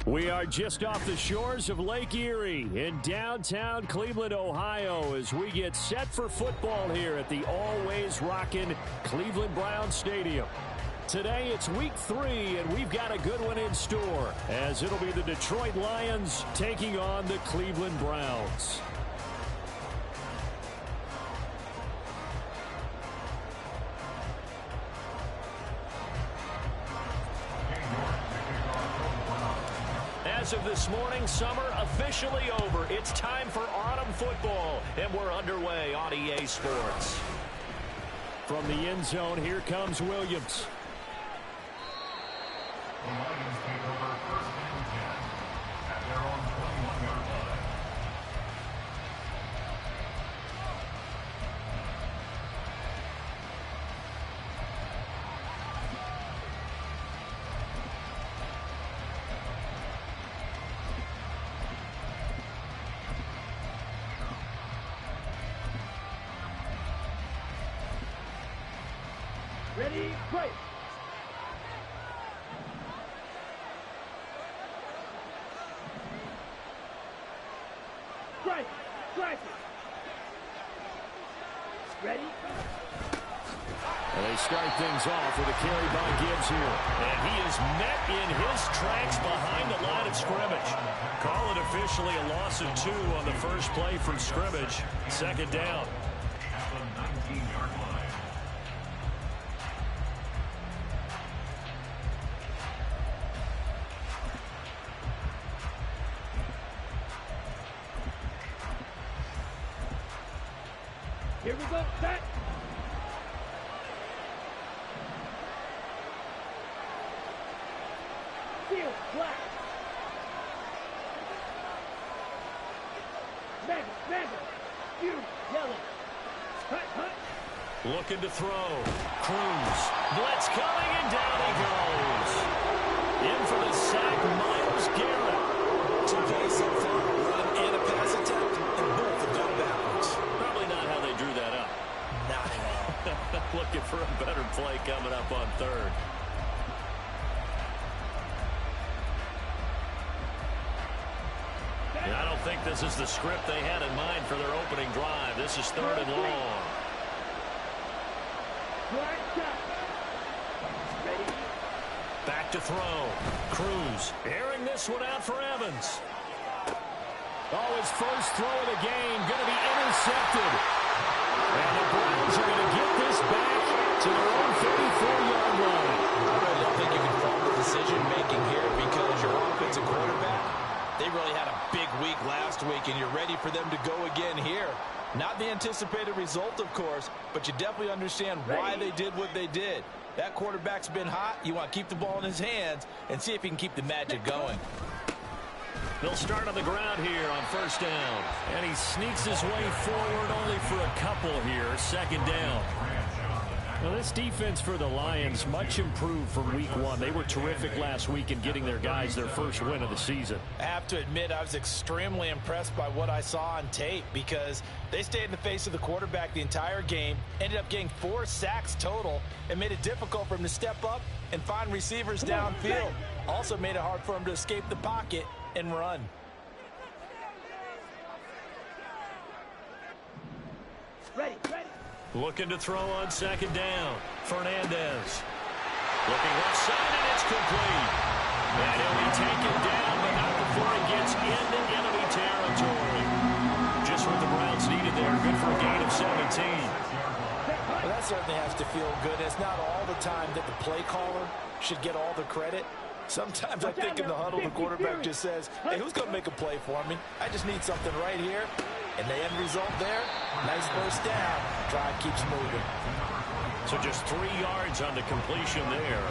We are just off the shores of Lake Erie in downtown Cleveland, Ohio, as we get set for football here at the always rockin' Cleveland Browns Stadium. Today it's week 3, and we've got a good one in store, as it'll be the Detroit Lions taking on the Cleveland Browns. As of this morning, summer officially over. It's time for autumn football, and we're underway on EA Sports. From the end zone, here comes Williams. The Lions take over first and 10 at their own 21-yard line. Ready, play. Strike it. Ready? And they start things off with a carry by Gibbs here. And he is met in his tracks behind the line of scrimmage. Call it officially a loss of 2 on the first play from scrimmage. Second down. At the 19-yard line. Here we go, set. Field, black. Mega. You, yellow. Hut. Looking to throw. Cruz. Blitz coming, and down he goes. In for the sack, Myles Garrett. 2 plays so far, run and a pass attempt, and both have gone backwards. Probably not how they drew that up. Not at all. Looking for a better play coming up on third. And I don't think this is the script they had in mind for their opening drive. This is 3rd and long. Back to throw. Cruz airing this one out for Evans. Oh, his first throw of the game going to be intercepted. And the Browns are going to get this back to their own 34-yard line. I really don't think you can fault the decision-making here because your offensive quarterback, they really had a big week last week, and you're ready for them to go again here. Not the anticipated result, of course, but you definitely understand why they did what they did. That quarterback's been hot. You want to keep the ball in his hands and see if he can keep the magic going. They'll start on the ground here on first down. And he sneaks his way forward only for a couple here. Second down. Well, this defense for the Lions, much improved from week 1. They were terrific last week in getting their guys their first win of the season. I have to admit, I was extremely impressed by what I saw on tape because they stayed in the face of the quarterback the entire game, ended up getting 4 sacks total, and made it difficult for him to step up and find receivers downfield. Also made it hard for him to escape the pocket and run. Ready. Looking to throw on second down. Fernandez. Looking left side, and it's complete. And he'll be taken down, but not before it gets into enemy territory. Just what the Browns needed there. Good for a gain of 17. Well, that certainly has to feel good. It's not all the time that the play caller should get all the credit. Sometimes I think in the huddle, the quarterback just says, hey, who's going to make a play for me? I just need something right here. And the end result there, nice first down. Drive keeps moving. So just 3 yards on the completion there.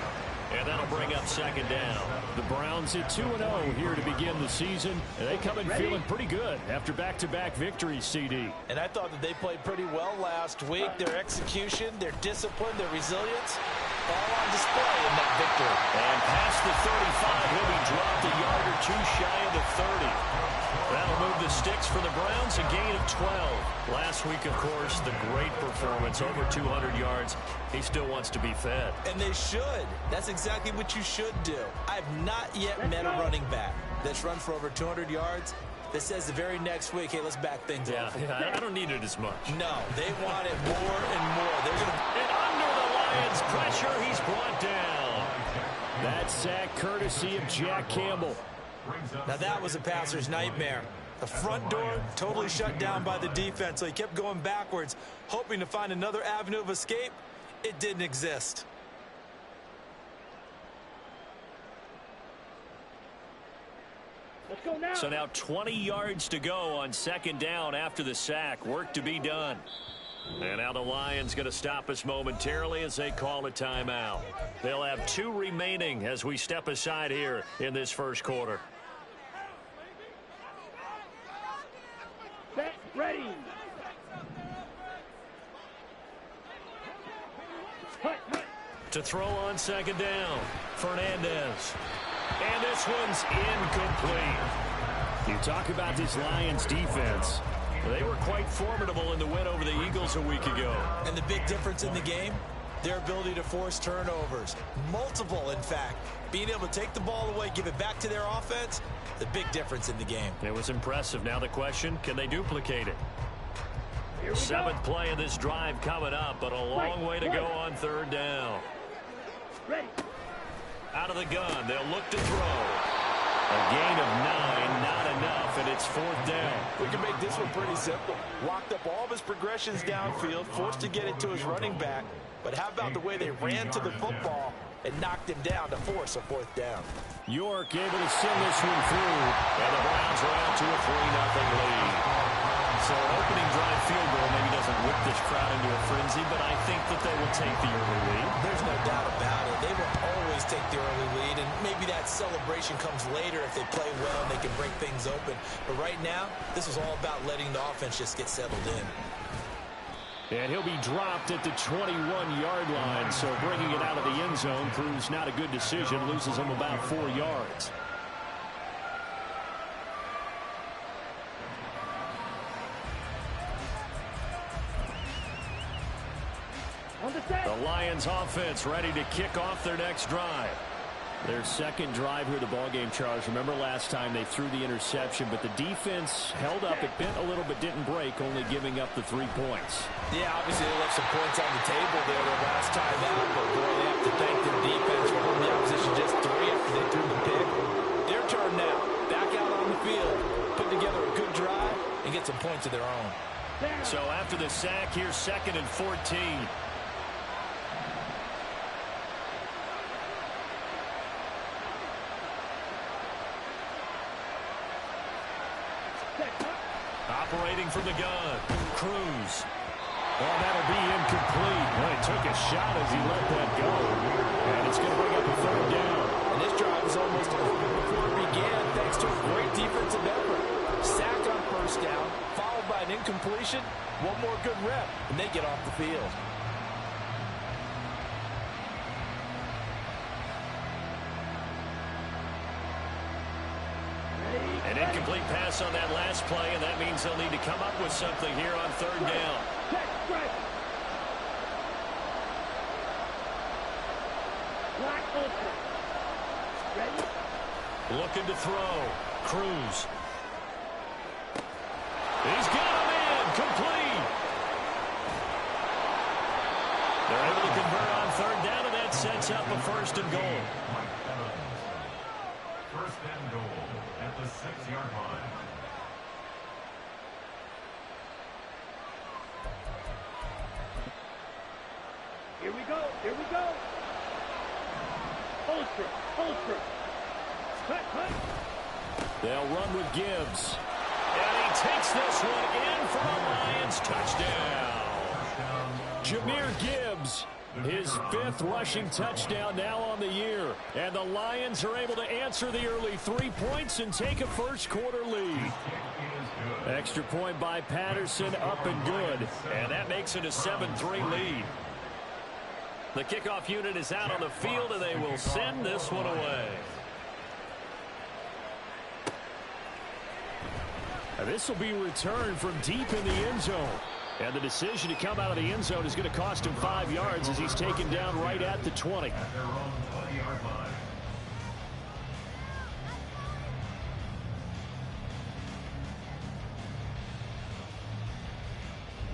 And that'll bring up second down. The Browns at 2-0 here to begin the season. And they come in feeling pretty good after back-to-back victories, CD. And I thought that they played pretty well last week. Their execution, their discipline, their resilience, all on display in that victory. And past the 35, he'll be dropped a yard or two shy of the 30. That'll move the sticks for the Browns, a gain of 12. Last week, of course, the great performance, over 200 yards. He still wants to be fed. And they should. That's exactly what you should do. I've not yet met a running back that's run for over 200 yards that says the very next week, hey, let's back things up. Yeah, I don't need it as much. No, they want it more and more. They're going to... And under the Lions' pressure, he's brought down. That sack courtesy of Jack Campbell. Now that was a passer's nightmare. The front door totally shut down by the defense, so he kept going backwards, hoping to find another avenue of escape. It didn't exist. Let's go now. So now 20 yards to go on second down after the sack. Work to be done. And now the Lions going to stop us momentarily as they call a timeout. They'll have 2 remaining as we step aside here in this first quarter. Set, ready. Hut, hut. To throw on second down, Fernandez. And this one's incomplete. You talk about this Lions defense. They were quite formidable in the win over the Eagles a week ago. And the big difference in the game, their ability to force turnovers. Multiple, in fact. Being able to take the ball away, give it back to their offense, the big difference in the game. It was impressive. Now the question, can they duplicate it? Here we 7th go. play of this drive coming up, but a long way to go on third down. Ready. Out of the gun, they'll look to throw. A gain of 9, not enough, and it's 4th down. We can make this one pretty simple. Walked up all of his progressions downfield, forced to get it to his running back. But how about the way they ran to the football and knocked him down to force a 4th down? York able to send this one through, and the Browns are out to a 3-0 lead. So an opening drive field goal maybe doesn't whip this crowd into a frenzy, but I think that they will take the early lead. There's no doubt about it. They will always take the early lead, and maybe that celebration comes later if they play well and they can break things open. But right now, this is all about letting the offense just get settled in. And he'll be dropped at the 21-yard line, so bringing it out of the end zone proves not a good decision, loses him about 4 yards. The Lions offense ready to kick off their next drive. Their second drive here, the ballgame, Charles. Remember last time they threw the interception, but the defense held up. It bent a little but didn't break, only giving up the 3 points. Yeah, obviously they left some points on the table there the last time out, but boy, they have to thank their defense for holding the opposition just 3 after they threw the pick. Their turn now. Back out on the field. Put together a good drive and get some points of their own. So after the sack, here's 2nd and 14. Operating from the gun, Cruz. Oh, that'll be incomplete. Well, he took a shot as he let that go. And it's going to bring up a 3rd down. And this drive is almost over before it began thanks to a great defensive effort. Sack on 1st down, followed by an incompletion. One more good rep, and they get off the field. An incomplete pass on that last play, and that means they'll need to come up with something here on 3rd down. Looking to throw. Cruz. He's got him in. Complete. They're able to convert on 3rd down, and that sets up a 1st and goal. 1st and goal at the 6-yard line. Here we go. Here we go. Holstrom. Holstrom. Hut, hut. They'll run with Gibbs. And he takes this one in for a Lions touchdown. Jahmyr Gibbs, his 5th rushing touchdown now on the year. And the Lions are able to answer the early 3 points and take a first quarter lead. Extra point by Patterson, up and good. And that makes it a 7-3 lead. The kickoff unit is out on the field, and they will send this one away. And this will be returned from deep in the end zone. And the decision to come out of the end zone is going to cost him 5 yards as he's taken down right at the 20. At their own 20-yard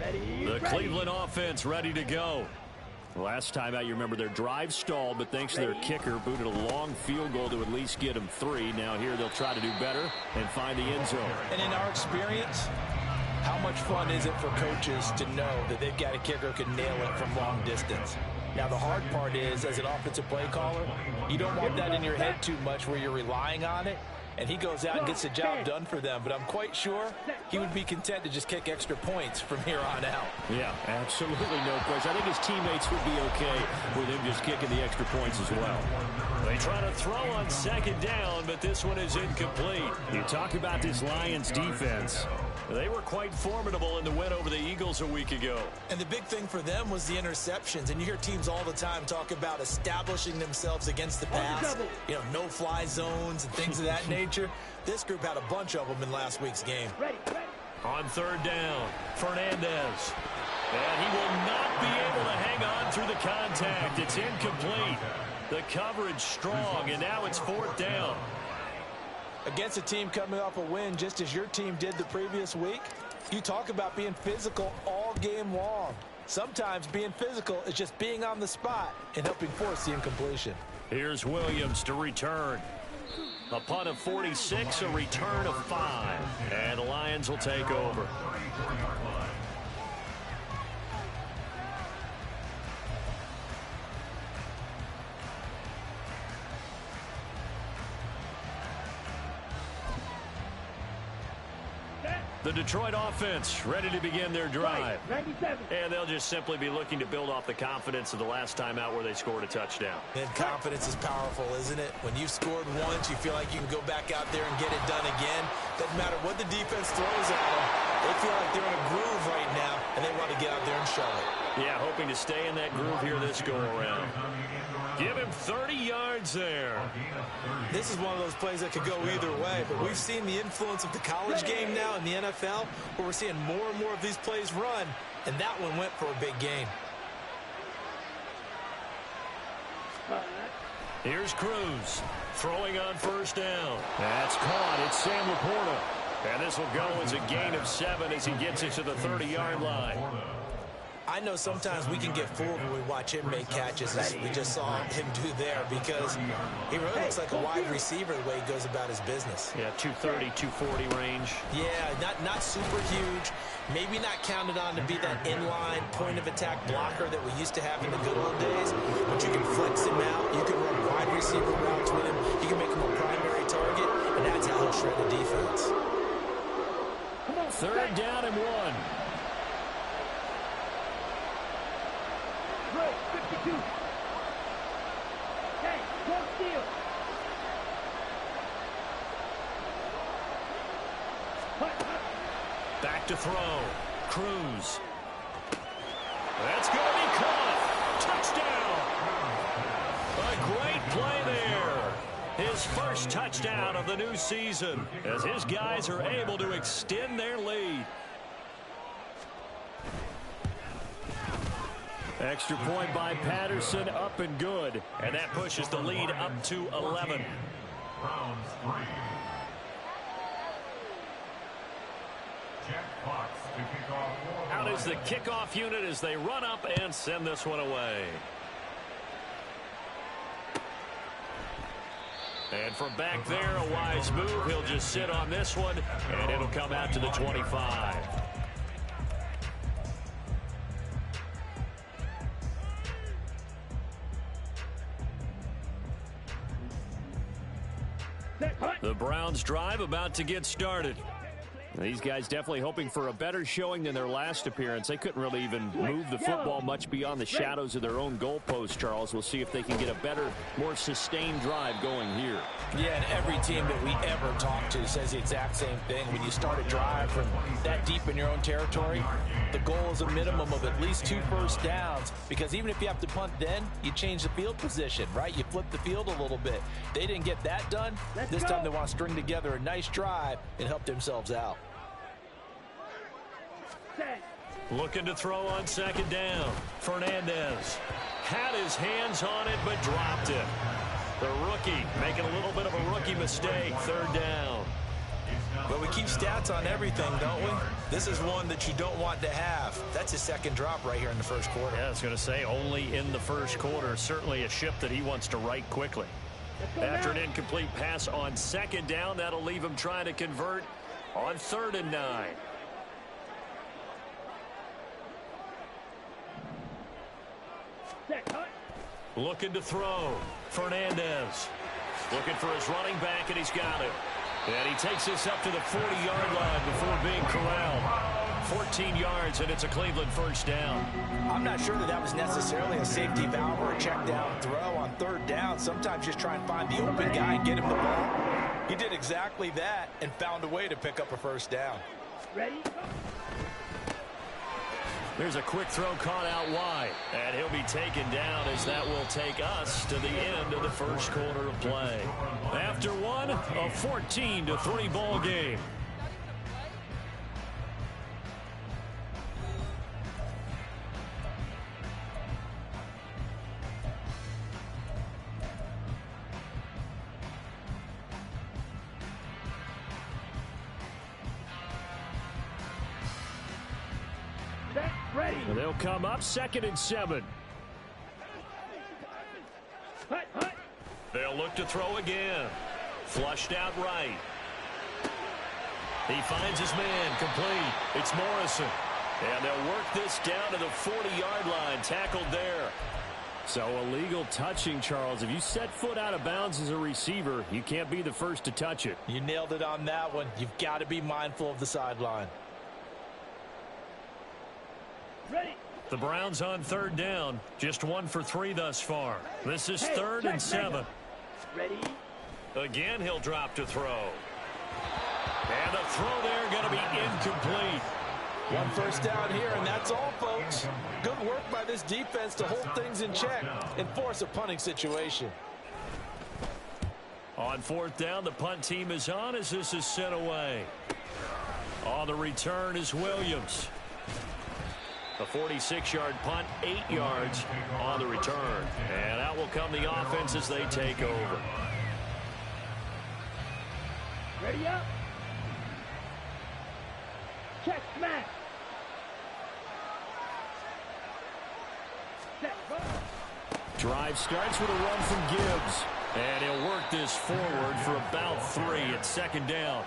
line. The Cleveland offense ready to go. Last time out, you remember their drive stalled, but thanks to their kicker, booted a long field goal to at least get them 3. Now here they'll try to do better and find the end zone. And in our experience, how much fun is it for coaches to know that they've got a kicker who can nail it from long distance? Now, the hard part is, as an offensive play caller, you don't want that in your head too much where you're relying on it. And he goes out and gets the job done for them. But I'm quite sure he would be content to just kick extra points from here on out. Yeah, absolutely no question. I think his teammates would be okay with him just kicking the extra points as well. They try to throw on second down, but this one is incomplete. You talk about this Lions defense. They were quite formidable in the win over the Eagles a week ago. And the big thing for them was the interceptions. And you hear teams all the time talk about establishing themselves against the pass. You know, no-fly zones and things of that nature. This group had a bunch of them in last week's game. On third down, Fernandez. And he will not be able to hang on through the contact. It's incomplete. The coverage strong, and now it's fourth down. Against a team coming off a win just as your team did the previous week, you talk about being physical all game long. Sometimes being physical is just being on the spot and helping force the incompletion. Here's Williams to return. A punt of 46, a return of 5. And the Lions will take over. The Detroit offense ready to begin their drive. And they'll just simply be looking to build off the confidence of the last time out where they scored a touchdown. And confidence is powerful, isn't it? When you've scored once, you feel like you can go back out there and get it done again. Doesn't matter what the defense throws at them. They feel like they're in a groove right now, and they want to get out there and show it. Yeah, hoping to stay in that groove here this go-around. Give him 30 yards there. This is one of those plays that could go either way, but we've seen the influence of the college game now in the NFL, where we're seeing more and more of these plays run, and that one went for a big gain. Here's Cruz throwing on first down. That's caught. It's Sam Laporta. And this will go as a gain of 7 as he gets it to the 30-yard line. I know sometimes we can get fooled when we watch him make catches, as we just saw him do there, because he really looks like a wide receiver the way he goes about his business. Yeah, 230, 240 range. Yeah, not super huge. Maybe not counted on to be that inline point-of-attack blocker that we used to have in the good old days, but you can flex him out. You can run wide receiver routes with him. You can make him a primary target, and that's how he'll shred the defense. Third down and 1. 52. Hey, don't steal. Back to throw. Cruz. That's going to be caught. Touchdown. A great play there. His first touchdown of the new season as his guys are able to extend their lead. Extra point by Patterson, up and good. And that pushes the lead up to 11. Browns 3. Jack Fox to kick off. Out is the kickoff unit as they run up and send this one away. And from back there, a wise move. He'll just sit on this one, and it'll come out to the 25. The Browns drive about to get started. These guys definitely hoping for a better showing than their last appearance. They couldn't really even move the football much beyond the shadows of their own goalpost, Charles. We'll see if they can get a better, more sustained drive going here. Yeah, and every team that we ever talk to says the exact same thing. When you start a drive from that deep in your own territory, the goal is a minimum of at least 2 first downs, because even if you have to punt then, you change the field position, right? You flip the field a little bit. They didn't get that done. This time they want to string together a nice drive and help themselves out. Looking to throw on second down. Fernandez had his hands on it but dropped it. The rookie making a little bit of a rookie mistake. Third down. But we keep stats on everything, don't we? This is one that you don't want to have. That's his second drop right here in the first quarter. Yeah, I was going to say only in the first quarter. Certainly a ship that he wants to right quickly. After an incomplete pass on second down, that'll leave him trying to convert on 3rd and 9. Looking to throw. Fernandez looking for his running back, and he's got it. And he takes this up to the 40-yard line before being corralled. 14 yards, and it's a Cleveland first down. I'm not sure that was necessarily a safety valve or a check down throw on 3rd down. Sometimes just try and find the open guy and get him the ball. He did exactly that and found a way to pick up a first down. Ready? There's a quick throw caught out wide, and he'll be taken down as that will take us to the end of the first quarter of play. After one, a 14-3 ball game. Ready. And they'll come up 2nd and 7. Hut, hut. They'll look to throw again. Flushed out right. He finds his man complete. It's Morrison. And they'll work this down to the 40-yard line. Tackled there. So illegal touching, Charles. If you set foot out of bounds as a receiver, you can't be the first to touch it. You nailed it on that one. You've got to be mindful of the sideline. Ready. The Browns on 3rd down. Just 1 for 3 thus far. This is 3rd and 7. Ready. Again, he'll drop to throw. And the throw there going to be incomplete. 1 first down here, and that's all, folks. Good work by this defense to hold things in check and force a punting situation. On 4th down, the punt team is on as this is sent away. On the return is Williams. A 46-yard punt, 8 yards on the return. And out will come the offense as they take over. Ready up. Check smash. Set ball. Drive starts with a run from Gibbs. And he'll work this forward for about 3 at 2nd down.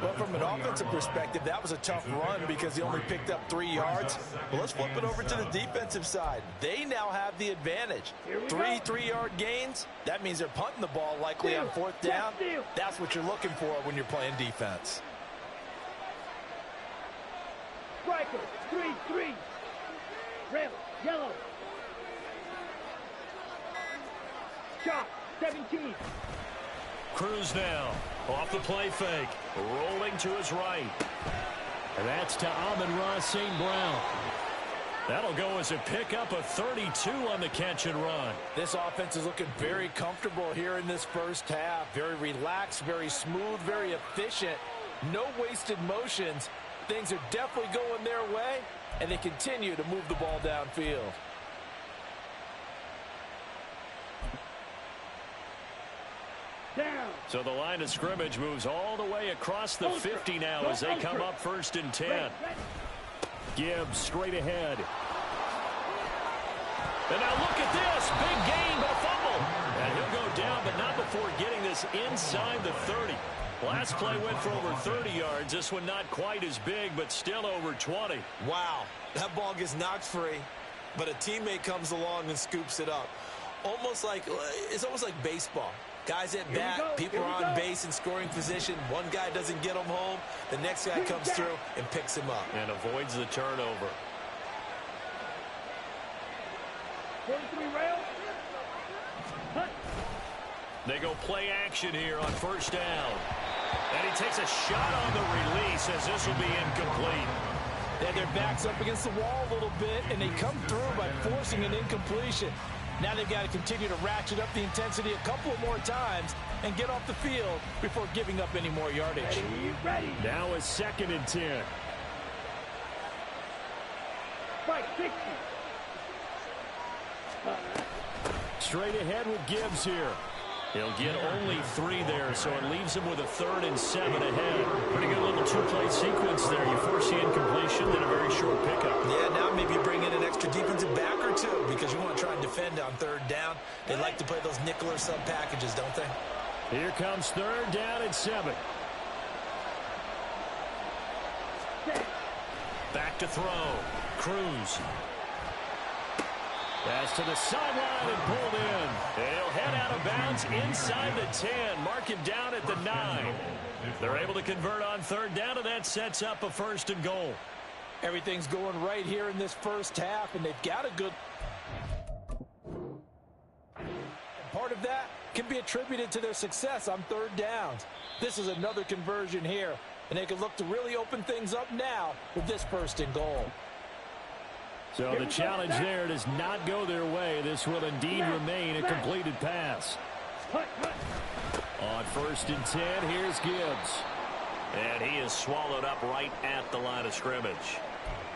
Well, from an offensive perspective, that was a tough run because he only picked up 3 yards. But let's flip it over to the defensive side. They now have the advantage. 3 3-yard gains. That means they're punting the ball likely on 4th down. That's what you're looking for when you're playing defense. Striker, 3-3. Red, yellow. Shot, 17. Cruz now. Off the play fake. Rolling to his right. And that's to Amon-Ra St. Brown. That'll go as a pickup of 32 on the catch and run. This offense is looking very comfortable here in this first half. Very relaxed, very smooth, very efficient. No wasted motions. Things are definitely going their way, and they continue to move the ball downfield. Down. So the line of scrimmage moves all the way across the 50 now as they come up 1st and 10. Gibbs straight ahead. And now look at this. Big gain, but a fumble. And he'll go down, but not before getting this inside the 30. Last play went for over 30 yards. This one not quite as big, but still over 20. Wow, that ball gets knocked free, but a teammate comes along and scoops it up. It's almost like baseball. Guys at bat, people are on base in scoring position. One guy doesn't get him home. The next guy comes through and picks him up. And avoids the turnover. 43 rail. Hut. They go play action here on 1st down. And he takes a shot on the release as this will be incomplete. They had their backs up against the wall a little bit, and they come through by forcing an incompletion. Now they've got to continue to ratchet up the intensity a couple more times and get off the field before giving up any more yardage. Ready. Now a 2nd and 10. Fight 60. Straight ahead with Gibbs here. He'll get only 3 there, so it leaves him with a 3rd and 7 ahead. Pretty good little 2-play sequence there. You force the incompletion, then a very short pickup. Yeah, now maybe you bring in an extra defensive back or two because you want to try and defend on 3rd down. They like to play those nickel or sub packages, don't they? Here comes 3rd down and 7. Back to throw. Cruz. Pass to the sideline and pulled in. He'll head out of bounds inside the 10. Mark him down at the 9. They're able to convert on 3rd down, and that sets up a 1st and goal. Everything's going right here in this first half, and they've got a good... Part of that can be attributed to their success on 3rd downs. This is another conversion here, and they can look to really open things up now with this 1st and goal. So the challenge there does not go their way. This will indeed remain a completed pass. On 1st and 10, here's Gibbs. And he is swallowed up right at the line of scrimmage.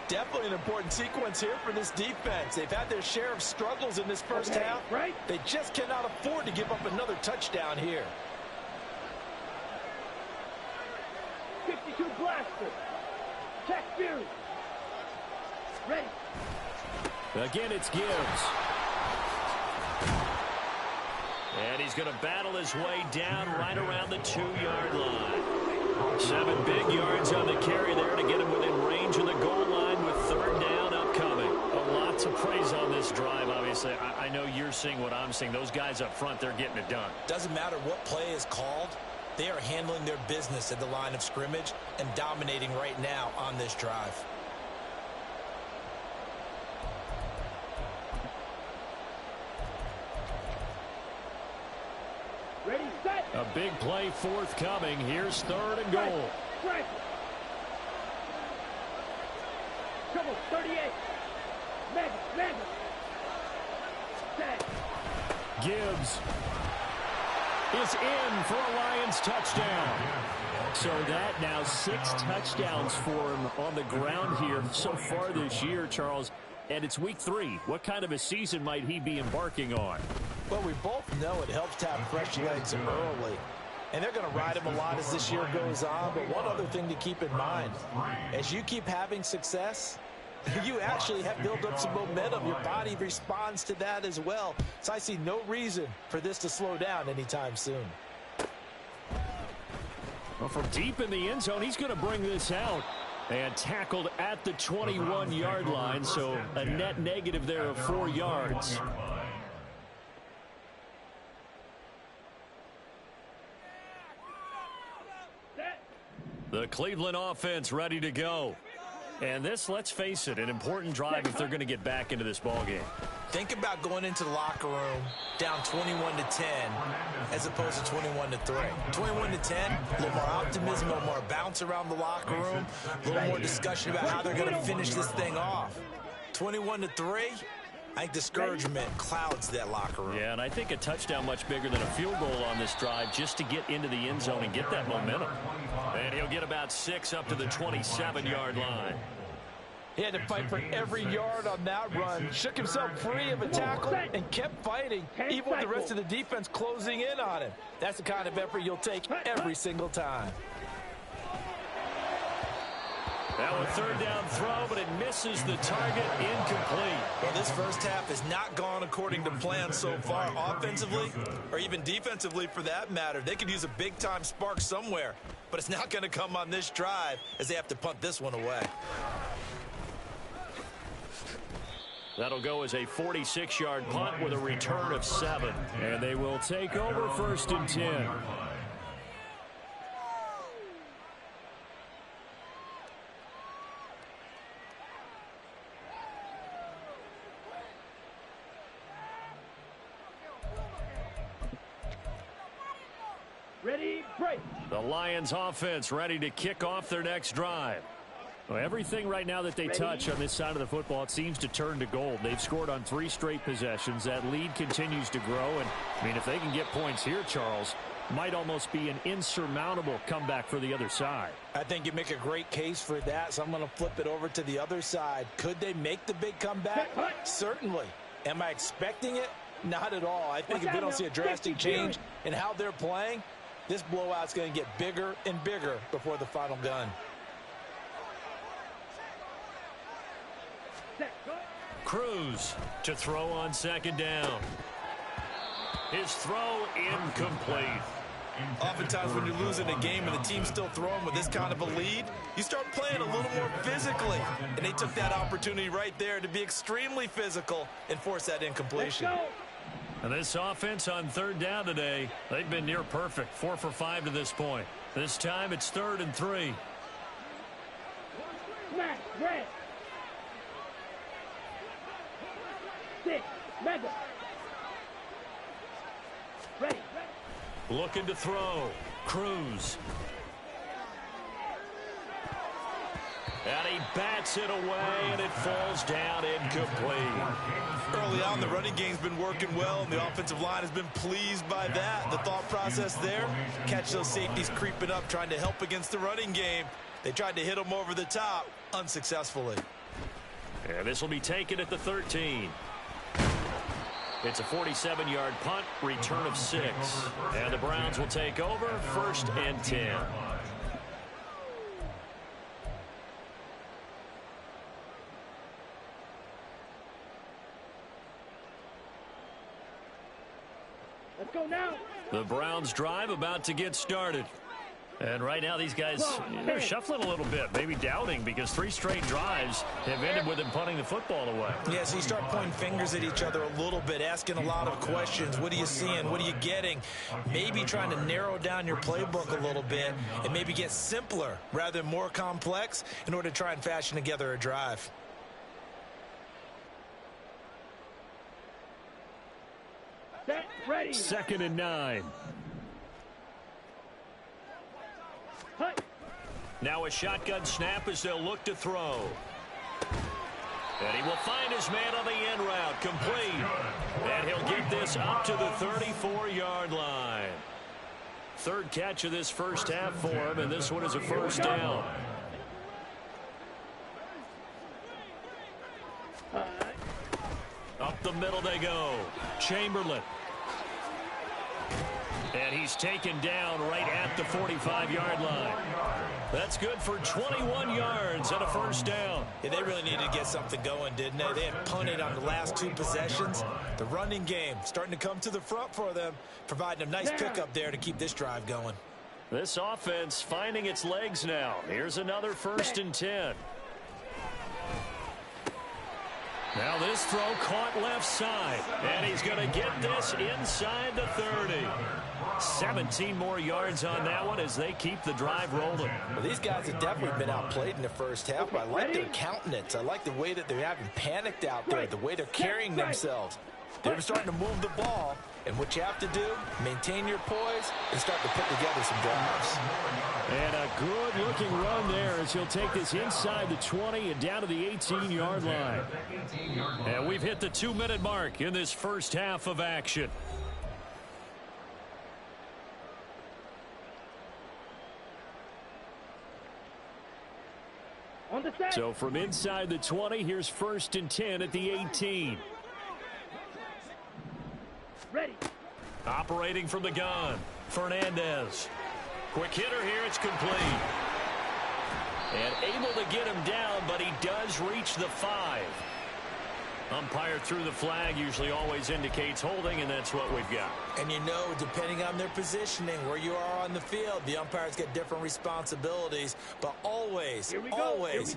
Definitely an important sequence here for this defense. They've had their share of struggles in this first half. They just cannot afford to give up another touchdown here. 52 blaster. Check Fury. Ready. Again, it's Gibbs. And he's going to battle his way down right around the 2-yard line. 7 big yards on the carry there to get him within range of the goal line with 3rd down upcoming. Lots of praise on this drive, obviously. I know you're seeing what I'm seeing. Those guys up front, they're getting it done. Doesn't matter what play is called. They are handling their business at the line of scrimmage and dominating right now on this drive. Ready, set. A big play forthcoming. Here's 3rd and goal. Strike. Trouble 38. Mega. Set. Gibbs is in for a Lions touchdown. So that now 6 touchdowns for him on the ground here so far this year, Charles. And it's week 3. What kind of a season might he be embarking on? Well, we both know it helps to have fresh legs early. And they're going to ride him a lot as this year goes on. But one other thing to keep in mind, as you keep having success, you actually have built up some momentum. Your body responds to that as well. So I see no reason for this to slow down anytime soon. Well, from deep in the end zone, he's going to bring this out. And tackled at the 21-yard line, so a net negative there of 4 yards. The Cleveland offense ready to go. And this, let's face it, an important drive if they're going to get back into this ballgame. Think about going into the locker room down 21-10 as opposed to 21-3. 21-10, a little more optimism, a little more bounce around the locker room, a little more discussion about how they're going to finish this thing off. 21-3, I think discouragement clouds that locker room. Yeah, and I think a touchdown much bigger than a field goal on this drive just to get into the end zone and get that momentum. And he'll get about 6 up to the 27-yard line. He had to fight for every yard on that run. Shook himself free of a tackle and kept fighting, even with the rest of the defense closing in on him. That's the kind of effort you'll take every single time. That was 3rd down throw, but it misses the target, incomplete. Well, this first half has not gone according to plan so far offensively or even defensively for that matter. They could use a big-time spark somewhere, but it's not going to come on this drive as they have to punt this one away. That'll go as a 46-yard punt with a return of 7. And they will take over 1st and 10. Ready, break. The Lions offense ready to kick off their next drive. Well, everything right now that they touch on this side of the football, it seems to turn to gold. They've scored on 3 straight possessions. That lead continues to grow. And, I mean, if they can get points here, Charles, might almost be an insurmountable comeback for the other side. I think you make a great case for that, so I'm going to flip it over to the other side. Could they make the big comeback? Certainly. Am I expecting it? Not at all. I think if we don't see a drastic change in how they're playing, this blowout's going to get bigger and bigger before the final gun. Cruz to throw on second down. His throw incomplete. Oftentimes when you're losing a game and the team's still throwing with this kind of a lead, you start playing a little more physically. And they took that opportunity right there to be extremely physical and force that incompletion. And this offense on third down today, they've been near perfect. 4 for 5 to this point. This time it's 3rd and 3. Smash, red. 6, mega. Ready. Looking to throw. Cruz. And he bats it away, and it falls down incomplete. Early on, the running game's been working well, and the offensive line has been pleased by that. The thought process there, catch those safeties creeping up, trying to help against the running game. They tried to hit them over the top, unsuccessfully. And this will be taken at the 13. It's a 47-yard punt, return of 6. And the Browns will take over, 1st and 10. Let's go now. The Browns drive about to get started. And right now these guys, they're shuffling a little bit, maybe doubting, because 3 straight drives have ended with them punting the football away. Yeah, so you start pointing fingers at each other a little bit, asking a lot of questions. What are you seeing? What are you getting? Maybe trying to narrow down your playbook a little bit and maybe get simpler rather than more complex in order to try and fashion together a drive. Set, ready. 2nd and 9. Now a shotgun snap as they'll look to throw. And he will find his man on the end route, complete. And he'll get this up to the 34-yard line. 3rd catch of this first half for him, and this one is a 1st down. Up the middle they go. Chamberlain. And he's taken down right at the 45-yard line. That's good for 21 yards and a 1st down. Yeah, they really needed to get something going, didn't they? They had punted on the last 2 possessions. The running game starting to come to the front for them, providing a nice pickup there to keep this drive going. This offense finding its legs now. Here's another 1st and 10. Now this throw caught left side. And he's going to get this inside the 30. 17 more yards on that one as they keep the drive rolling. Well, these guys have definitely been outplayed in the first half, but I like their countenance. I like the way that they're having panicked out there, the way they're carrying themselves. They're starting to move the ball, and what you have to do, maintain your poise and start to put together some drives. And a good-looking run there as he'll take this inside the 20 and down to the 18-yard line. And we've hit the 2-minute mark in this first half of action. So from inside the 20, here's 1st and 10 at the 18. Ready. Operating from the gun, Fernandez. Quick hitter here, it's complete. And able to get him down, but he does reach the 5. Umpire threw the flag, usually always indicates holding, and that's what we've got. And you know, depending on their positioning, where you are on the field, the umpires get different responsibilities, but always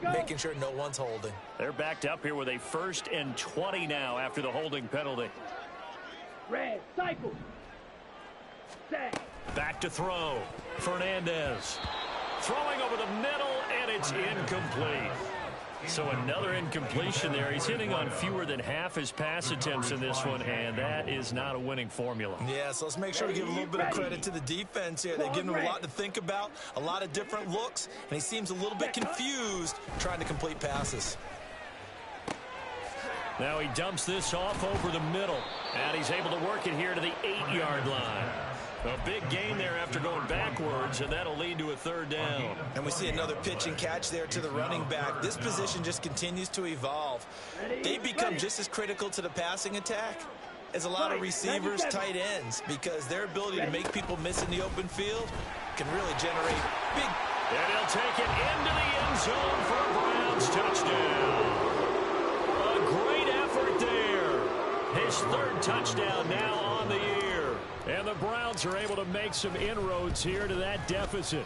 making sure no one's holding. They're backed up here with a 1st and 20 now after the holding penalty. Red, cycle. Set. Back to throw. Fernandez. Throwing over the middle, and it's incomplete. So another incompletion there. He's hitting on fewer than half his pass attempts in this one, and that is not a winning formula. Yeah, so let's make sure we give a little bit of credit to the defense here. They've given him a lot to think about, a lot of different looks, and he seems a little bit confused trying to complete passes. Now he dumps this off over the middle, and he's able to work it here to the 8-yard line. A big gain there after going backwards, and that'll lead to a third down. And we see another pitch and catch there to the running back. This position just continues to evolve. They become just as critical to the passing attack as a lot of receivers, tight ends, because their ability to make people miss in the open field can really generate big. And he'll take it into the end zone for a Browns touchdown. A great effort there. His third touchdown now on the year. And the Browns are able to make some inroads here to that deficit.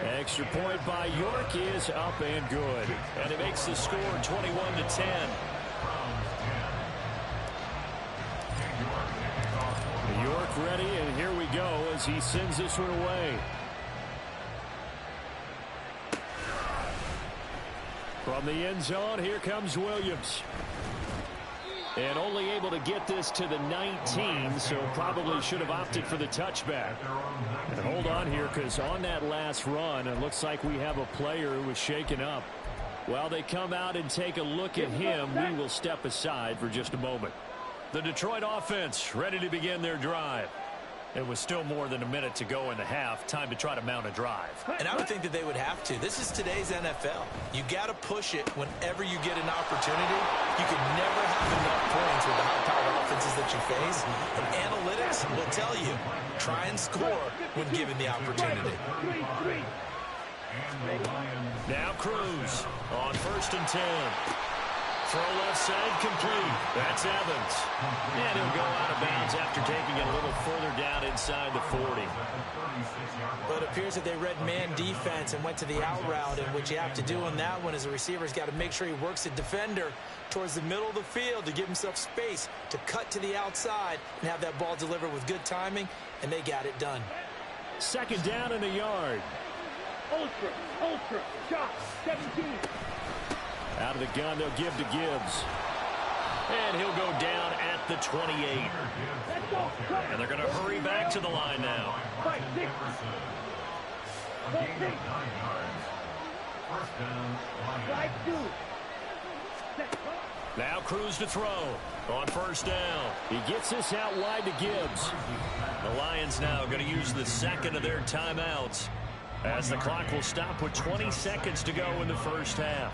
Extra point by York is up and good. And it makes the score 21-10. York ready, and here we go as he sends this one away. From the end zone, here comes Williams. And only able to get this to the 19, so probably should have opted for the touchback. And hold on here, because on that last run, it looks like we have a player who was shaken up. While they come out and take a look at him, we will step aside for just a moment. The Detroit offense ready to begin their drive. It was still more than a minute to go in the half. Time to try to mount a drive. And I would think that they would have to. This is today's NFL. You got to push it whenever you get an opportunity. You can never have enough points with the high-powered offenses that you face. And analytics will tell you, try and score when given the opportunity. Now Cruz on 1st and 10. Throw left side complete. That's Evans. And he'll go out of bounds after taking it a little further down inside the 40. But it appears that they read man defense and went to the out route. And what you have to do on that one is the receiver's got to make sure he works the defender towards the middle of the field to give himself space to cut to the outside and have that ball delivered with good timing. And they got it done. 2nd down in a yard. Ultra, shot, 17. Out of the gun, they'll give to Gibbs. And he'll go down at the 28. And they're going to hurry back to the line now. Now Cruz to throw on 1st down. He gets this out wide to Gibbs. The Lions now going to use the 2nd of their timeouts, as the clock will stop with 20 seconds to go in the 1st half.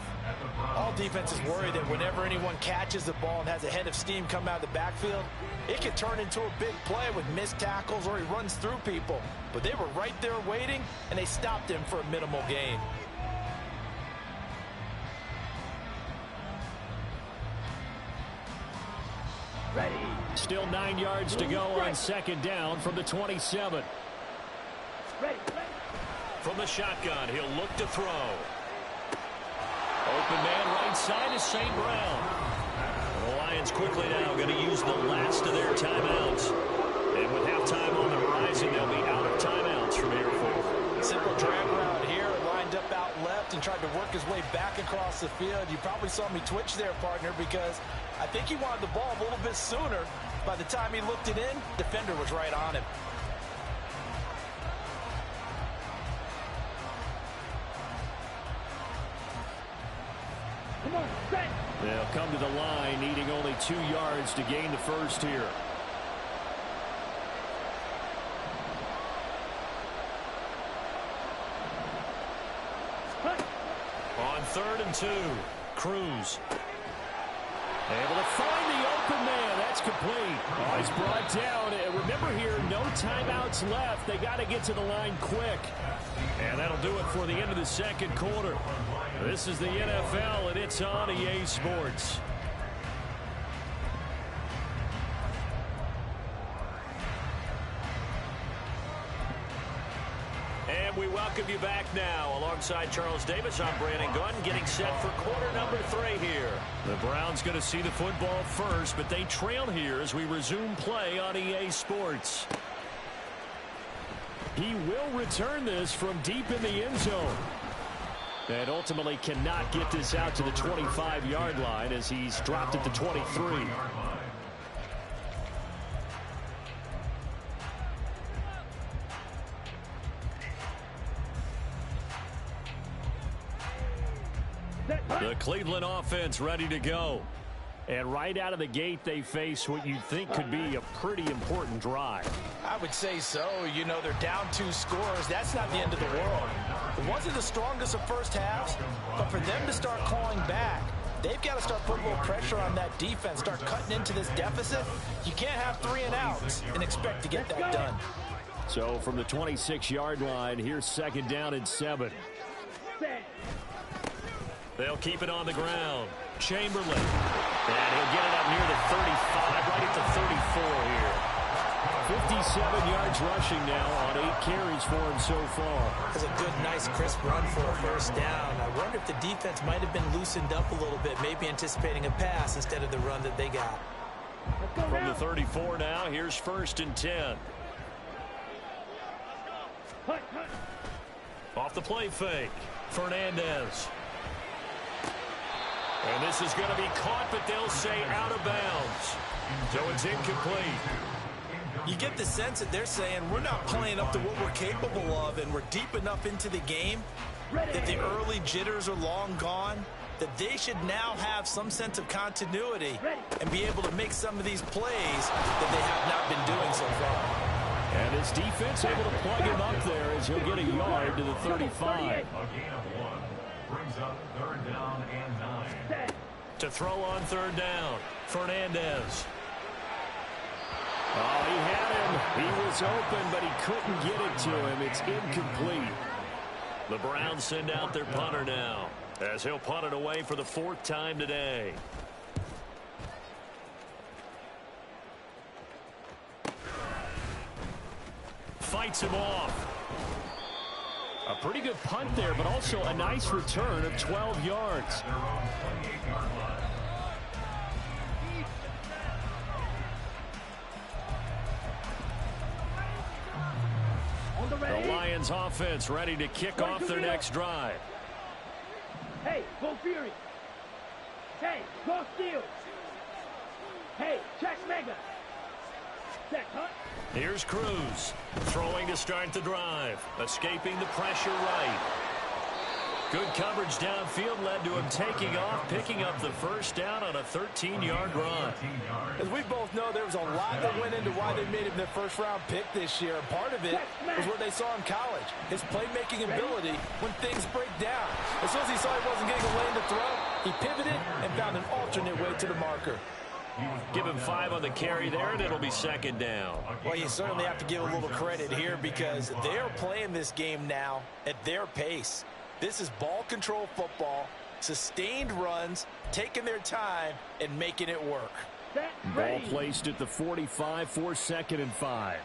All defenses worry that whenever anyone catches the ball and has a head of steam come out of the backfield, it can turn into a big play with missed tackles or he runs through people. But they were right there waiting, and they stopped him for a minimal gain. Ready. Still 9 yards to go on 2nd down from the 27. Ready. From the shotgun, he'll look to throw. Open man right side is St. Brown. The Lions quickly now going to use the last of their timeouts. And with halftime on the horizon, they'll be out of timeouts from here forward. Simple drag route here, lined up out left and tried to work his way back across the field. You probably saw me twitch there, partner, because I think he wanted the ball a little bit sooner. By the time he looked it in, defender was right on him. Come on, set. They'll come to the line, needing only 2 yards to gain the first here. On 3rd and 2, Cruz. Able to find the open man. That's complete. Oh, he's brought down. And remember here, no timeouts left. They got to get to the line quick. And that'll do it for the end of the 2nd quarter. This is the NFL, and it's on EA Sports. And we welcome you back now. Alongside Charles Davis, I'm Brandon Gunn, getting set for quarter number 3 here. The Browns going to see the football first, but they trail here as we resume play on EA Sports. He will return this from deep in the end zone. And ultimately cannot get this out to the 25-yard line as he's dropped at the 23. The Cleveland offense ready to go. And right out of the gate, they face what you'd think could be a pretty important drive. I would say so. You know, they're down 2 scores. That's not the end of the world. It wasn't the strongest of first halves, but for them to start clawing back, they've got to start putting a little pressure on that defense, start cutting into this deficit. You can't have 3 and outs and expect to get that done. So from the 26-yard line, here's 2nd down and 7. They'll keep it on the ground. Chamberlain. And he'll get it up near the 35, right at the 34 here. 57 yards rushing now on 8 carries for him so far. That's a good, nice, crisp run for a first down. I wonder if the defense might have been loosened up a little bit, maybe anticipating a pass instead of the run that they got. From the 34 now, here's 1st and 10. Off the play fake. Fernandez. And this is going to be caught, but they'll say out of bounds. So it's incomplete. You get the sense that they're saying we're not playing up to what we're capable of, and we're deep enough into the game that the early jitters are long gone, that they should now have some sense of continuity and be able to make some of these plays that they have not been doing so far. And his defense able to plug him up there as he'll get a yard to the 35. A gain of 1 brings up 3rd down and 9. To throw on 3rd down, Fernandez. Oh, he had him. He was open, but he couldn't get it to him. It's incomplete. The Browns send out their punter now, as he'll punt it away for the 4th time today. Fights him off. A pretty good punt there, but also a nice return of 12 yards. The Lions offense ready to kick off their next drive. Hey, go Fury. Hey, go Steele. Hey, check Mega. Check Hunt. Here's Cruz, throwing to start the drive, escaping the pressure right. Good coverage downfield led to him taking off, picking up the 1st down on a 13-yard run. As we both know, there was a lot that went into why they made him their 1st-round pick this year. Part of it was what they saw in college, his playmaking ability when things break down. As soon as he saw he wasn't getting a lane to throw, he pivoted and found an alternate way to the marker. Give him 5 on the carry there, and it'll be 2nd down. Well, you certainly have to give a little credit here because they're playing this game now at their pace. This is ball control football, sustained runs, taking their time, and making it work. Ball placed at the 45 for 2nd and 5.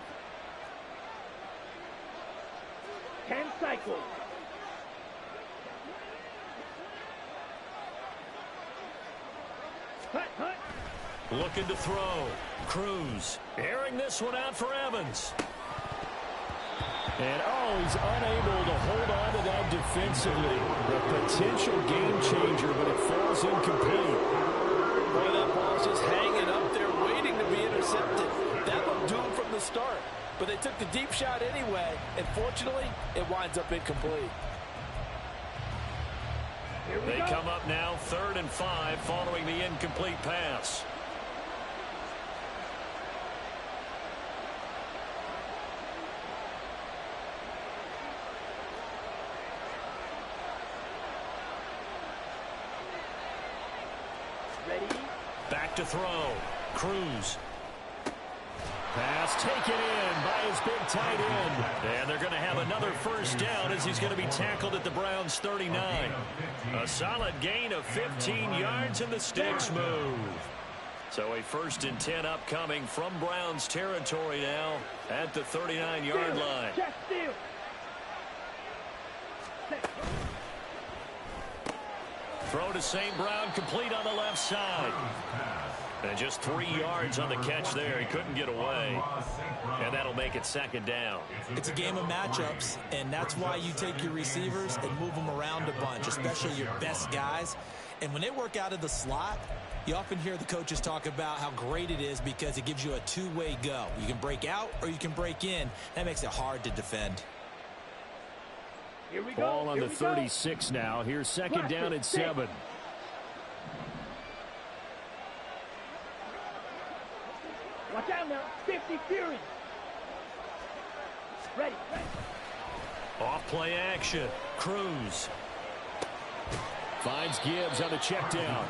10 cycles. Hut. Looking to throw. Cruz airing this one out for Evans. And, he's unable to hold on to that defensively. The potential game changer, but it falls incomplete. Boy, that ball's just hanging up there waiting to be intercepted. That looked doomed from the start. But they took the deep shot anyway, and fortunately, it winds up incomplete. They come up now 3rd and 5 following the incomplete pass. Ready? Back to throw. Cruz. Pass taken in by his big tight end. And they're going to have another 1st down as he's going to be tackled at the Browns' 39. A solid gain of 15 yards and the sticks move. So a 1st and 10 upcoming from Browns territory now at the 39-yard line. Check Steele. Throw to St. Brown, complete on the left side. And just 3 yards on the catch there. He couldn't get away. And that'll make it second down. It's a game of matchups, and that's why you take your receivers and move them around a bunch, especially your best guys. And when they work out of the slot, you often hear the coaches talk about how great it is because it gives you a two-way go. You can break out or you can break in. That makes it hard to defend. Here we go. Ball on the 36 now. Here's second down and 7. Watch out now. 50 Fury. Ready. Off play action. Cruz. Finds Gibbs on the check down.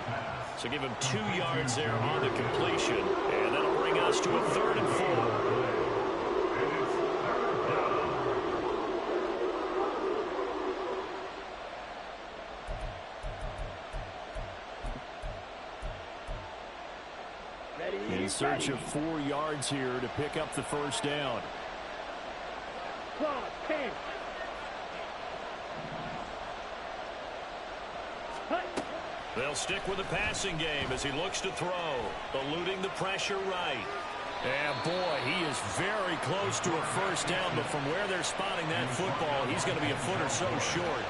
So give him 2 yards there on the completion. And that'll bring us to a 3rd and 4. In search of 4 yards here to pick up the first down. 10. They'll stick with the passing game as he looks to throw. Eluding the pressure right. And boy, he is very close to a first down, but from where they're spotting that football, he's going to be a foot or so short.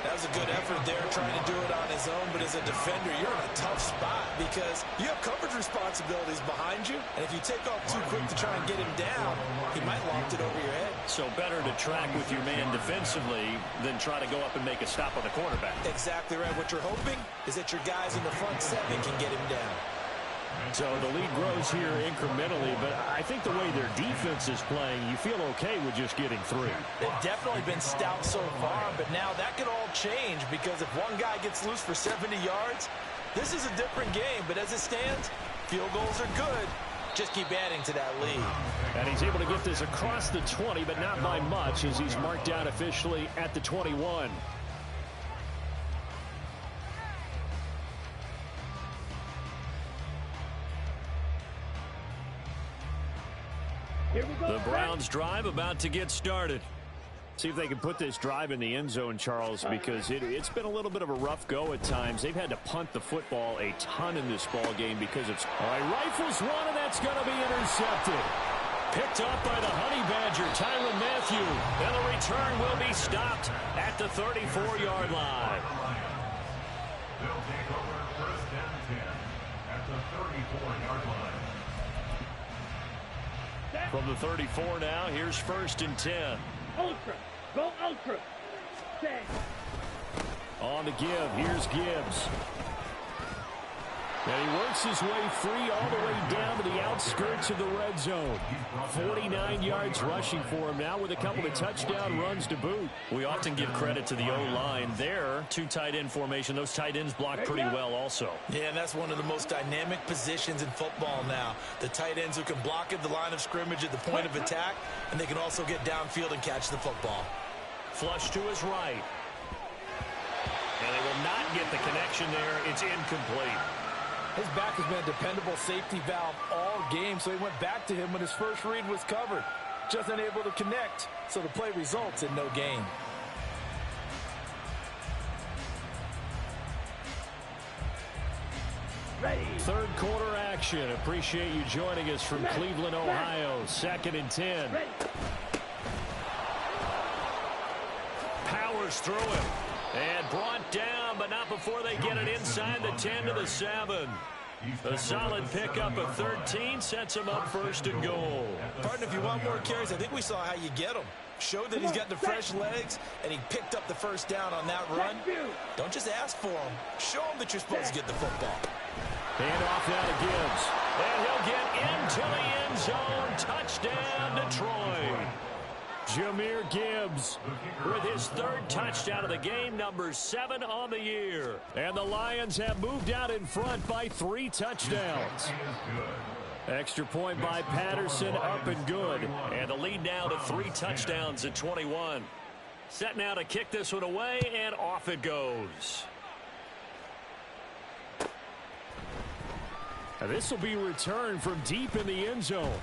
That was a good effort there, trying to do it on his own, but as a defender, you're in a tough spot because you have coverage responsibilities behind you, and if you take off too quick to try and get him down, he might loft it over your head. So better to track with your man defensively than try to go up and make a stop on the quarterback. Exactly right. What you're hoping is that your guys in the front 7 can get him down. So the lead grows here incrementally, but I think the way their defense is playing, you feel okay with just getting 3. They've definitely been stout so far, but now that could all change because if one guy gets loose for 70 yards, this is a different game. But as it stands, field goals are good. Just keep adding to that lead. And he's able to get this across the 20, but not by much as he's marked down officially at the 21. The Browns drive about to get started. See if they can put this drive in the end zone, Charles, because it's been a little bit of a rough go at times. They've had to punt the football a ton in this ball game because it's all right. Rifles one, and that's going to be intercepted. Picked up by the Honey Badger, Tyrann Mathieu. And the return will be stopped at the 34-yard line. They'll take over first and 10 at the 34-yard line. From the 34 now, here's first and 10. Ultra. Go ultra. 10. On the give, here's Gibbs. And he works his way free all the way down to the outskirts of the red zone. 49 yards rushing for him now with a couple of touchdown runs to boot. We often give credit to the O-line there. 2 tight end formation. Those tight ends block pretty well also. Yeah, and that's one of the most dynamic positions in football now. The tight ends who can block at the line of scrimmage at the point of attack, and they can also get downfield and catch the football. Flush to his right. And they will not get the connection there. It's incomplete. His back has been a dependable safety valve all game, so he went back to him when his first read was covered. Just unable to connect, so the play results in no gain. Ready. Third quarter action. Appreciate you joining us from Cleveland, Ohio. 2nd and 10. Ready. Powers through him. And brought down, but not before they get it inside the 10 to the 7. A solid pickup of 13 sets him up first and goal. Partner, if you want more carries, I think we saw how you get them. Showed that he's got the fresh legs, and he picked up the first down on that run. Don't just ask for him. Show him that you're supposed to get the football. Hand off now to Gibbs. And he'll get into the end zone. Touchdown, Detroit. Jahmyr Gibbs with his 3rd touchdown of the game, number 7 on the year. And the Lions have moved out in front by 3 touchdowns. Extra point by Patterson, up and good. And the lead now to 3 touchdowns at 21. Set now to kick this one away, and off it goes. Now this will be returned from deep in the end zone.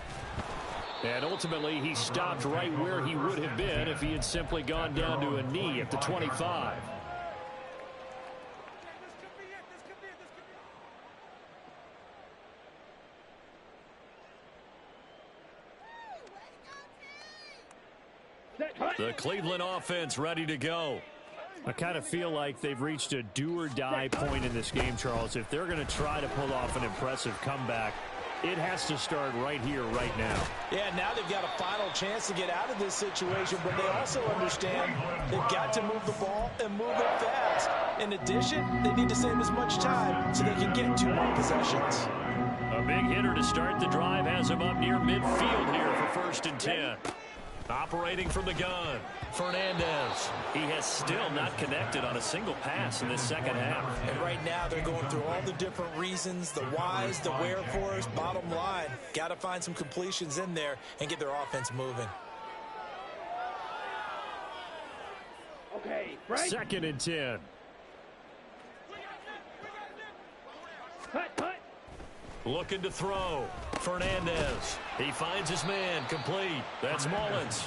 And ultimately, he stopped right where he would have been if he had simply gone down to a knee at the 25. The Cleveland offense ready to go. I kind of feel like they've reached a do-or-die point in this game, Charles. If they're going to try to pull off an impressive comeback, it has to start right here, right now. Yeah, now they've got a final chance to get out of this situation, but they also understand they've got to move the ball and move it fast. In addition, they need to save as much time so they can get 2 more possessions. A big hitter to start the drive has him up near midfield here for 1st and 10. Operating from the gun, Fernandez. He has still not connected on a single pass in this second half. And right now they're going through all the different reasons, the whys, the wherefores. Bottom line, got to find some completions in there and get their offense moving. Okay, Frank. 2nd and 10. Cut. Looking to throw. Fernandez. He finds his man. Complete. That's Mullins.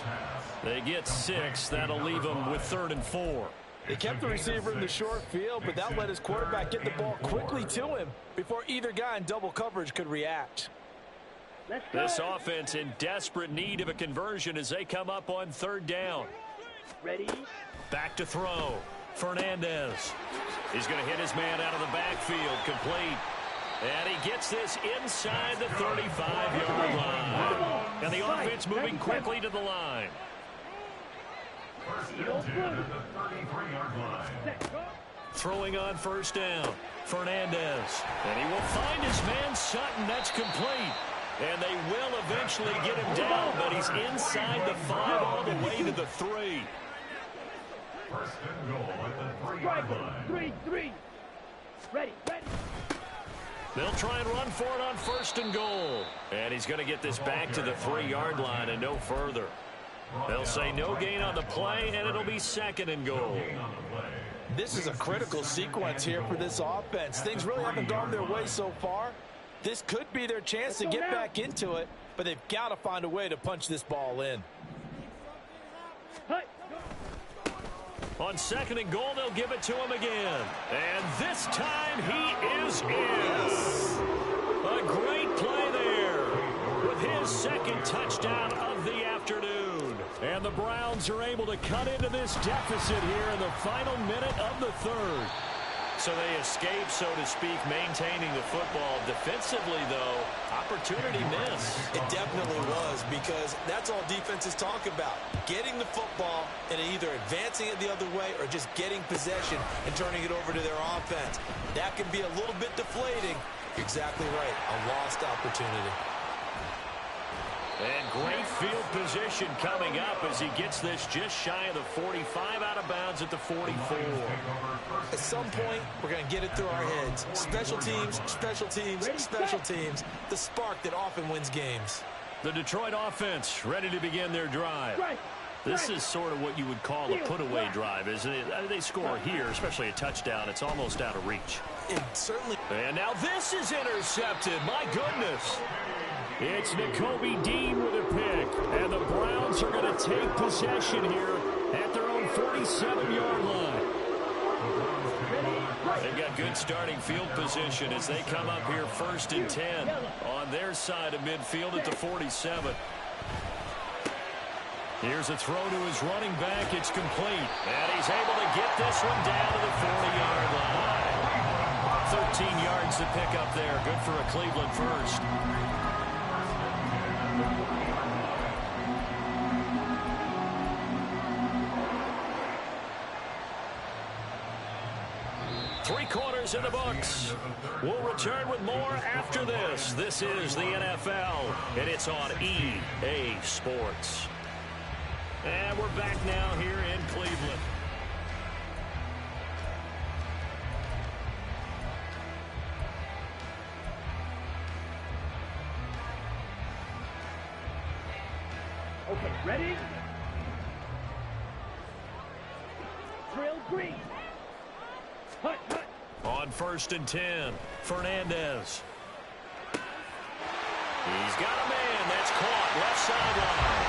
They get 6. That'll leave them with 3rd and 4. They kept the receiver in the short field, but that let his quarterback get the ball quickly to him before either guy in double coverage could react. Let's go. This offense in desperate need of a conversion as they come up on 3rd down. Ready? Back to throw. Fernandez. He's going to hit his man out of the backfield. Complete. And he gets this inside the 35-yard line. And the offense moving quickly to the line. 1st and 10 at the 33-yard line. Throwing on 1st down. Fernandez. And he will find his man Sutton. That's complete. And they will eventually get him down, but he's inside the 5 all the way to the 3. 1st and goal at the 3-yard line. 3. Ready. They'll try and run for it on 1st and goal. And he's going to get this back to the 3-yard line and no further. They'll say no gain on the play, and it'll be 2nd and goal. This is a critical sequence here for this offense. Things really haven't gone their way so far. This could be their chance to get back into it, but they've got to find a way to punch this ball in. On 2nd and goal, they'll give it to him again. And this time he is in. A great play there with his 2nd touchdown of the afternoon. And the Browns are able to cut into this deficit here in the final minute of the 3rd. So they escape, so to speak, maintaining the football. Defensively, though, opportunity miss. It definitely was, because that's all defenses talk about. Getting the football and either advancing it the other way or just getting possession and turning it over to their offense. That can be a little bit deflating. You're exactly right. A lost opportunity. And great field position coming up as he gets this just shy of the 45, out of bounds at the 44. At some point, we're going to get it through our heads. Special teams, special teams, special teams. The spark that often wins games. The Detroit offense ready to begin their drive. This is sort of what you would call a put-away drive, isn't it? They score here, especially a touchdown. It's almost out of reach. It certainly. And now this is intercepted. My goodness. It's Nakobe Dean with a pick. And the Browns are going to take possession here at their own 47-yard line. They've got good starting field position as they come up here 1st and 10 on their side of midfield at the 47. Here's a throw to his running back. It's complete. And he's able to get this one down to the 40-yard line. 13 yards to pick up there. Good for a Cleveland first. Three quarters in the books. We'll return with more after this. This is the NFL, and it's on EA Sports. And we're back now here in Cleveland. Okay, ready? Drill green. Hut. On 1st and 10, Fernandez. He's got a man that's caught left sideline.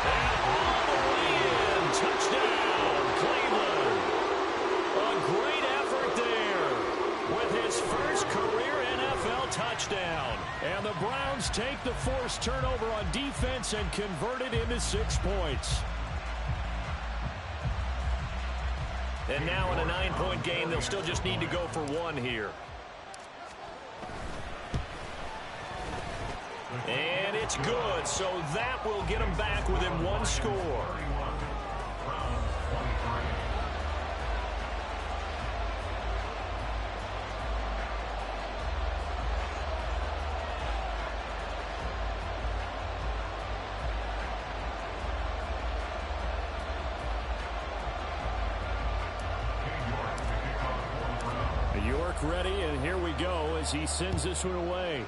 And all the way in. Touchdown, Cleveland. A great effort there with his first career NFL touchdown. And the Browns take the forced turnover on defense and convert it into 6 points. And now in a 9-point game, they'll still just need to go for one here. And it's good, so that will get them back within one score. York ready, and here we go as he sends this one away.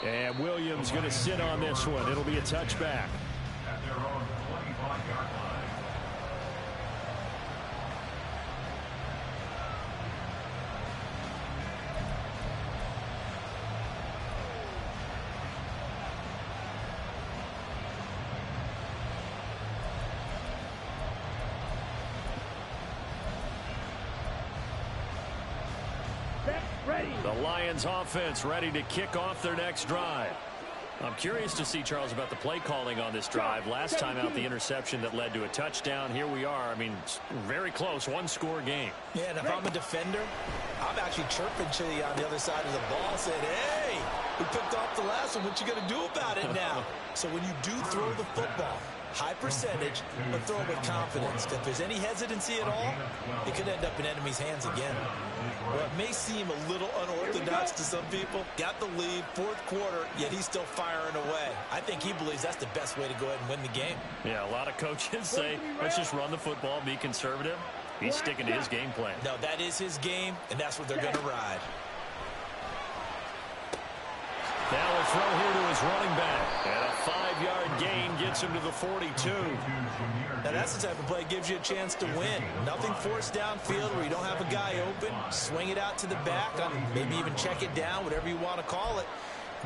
And Williams going to sit on this one. It'll be a touchback. At their own 25-yard line. The Lions offense ready to kick off their next drive. I'm curious to see, Charles, about the play calling on this drive. Last time out, the interception that led to a touchdown. Here we are. I mean, very close, one-score game. Yeah, and if I'm a defender, I'm actually chirping to you on the other side of the ball, saying, hey, we picked off the last one. What you going to do about it now? So when you do throw the football, high percentage, but throw it with confidence. If there's any hesitancy at all, it could end up in enemy's hands again. Well, it may seem a little unorthodox to some people. Got the lead, fourth quarter, yet he's still firing away. I think he believes that's the best way to go ahead and win the game. Yeah, a lot of coaches say, let's just run the football, be conservative. He's sticking to his game plan. No, that is his game, and that's what they're going to ride. Now a throw here to his running back. And a 5-yard gain gets him to the 42. Now that's the type of play that gives you a chance to win. Nothing forced downfield where you don't have a guy open. Swing it out to the back, maybe even check it down, whatever you want to call it.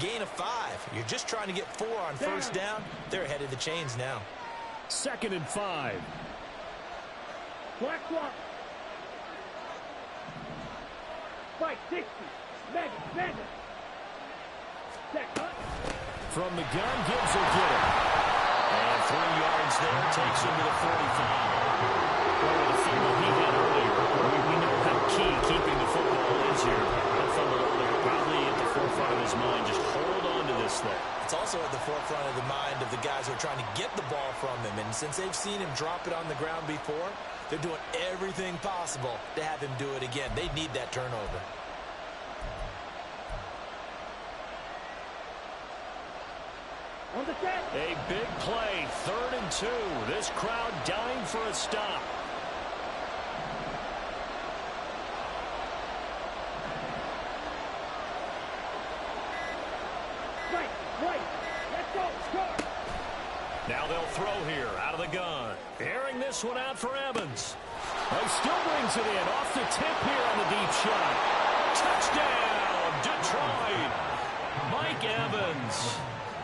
Gain of 5. You're just trying to get 4 on first down. They're ahead of the chains now. 2nd and 5. Black block. Fight 60. Mega. From the gun, Gibbs will get it. And 3 yards there, takes him to the 45. Well, with the fumble he had earlier, we know how key keeping the football is here. That fumble earlier, probably at the forefront of his mind. Just hold on to this thing. It's also at the forefront of the mind of the guys who are trying to get the ball from him. And since they've seen him drop it on the ground before, they're doing everything possible to have him do it again. They need that turnover. A big play, 3rd and 2. This crowd dying for a stop. Right. Let's go. Now they'll throw here out of the gun. Airing this one out for Evans. He still brings it in off the tip here on the deep shot. Touchdown, Detroit. Mike Evans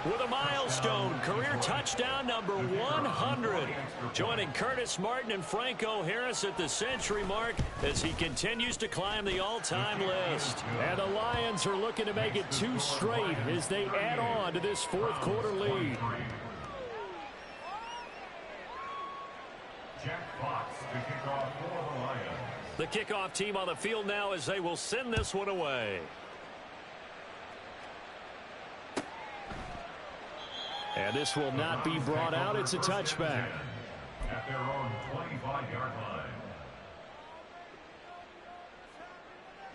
with a milestone career touchdown number 100. Joining Curtis Martin and Franco Harris at the century mark as he continues to climb the all-time list. And the Lions are looking to make it 2 straight as they add on to this fourth quarter lead. Jack Fox to kick off for the Lions. The kickoff team on the field now as they will send this one away. And this will not be brought out. It's a touchback. At their own 25-yard line.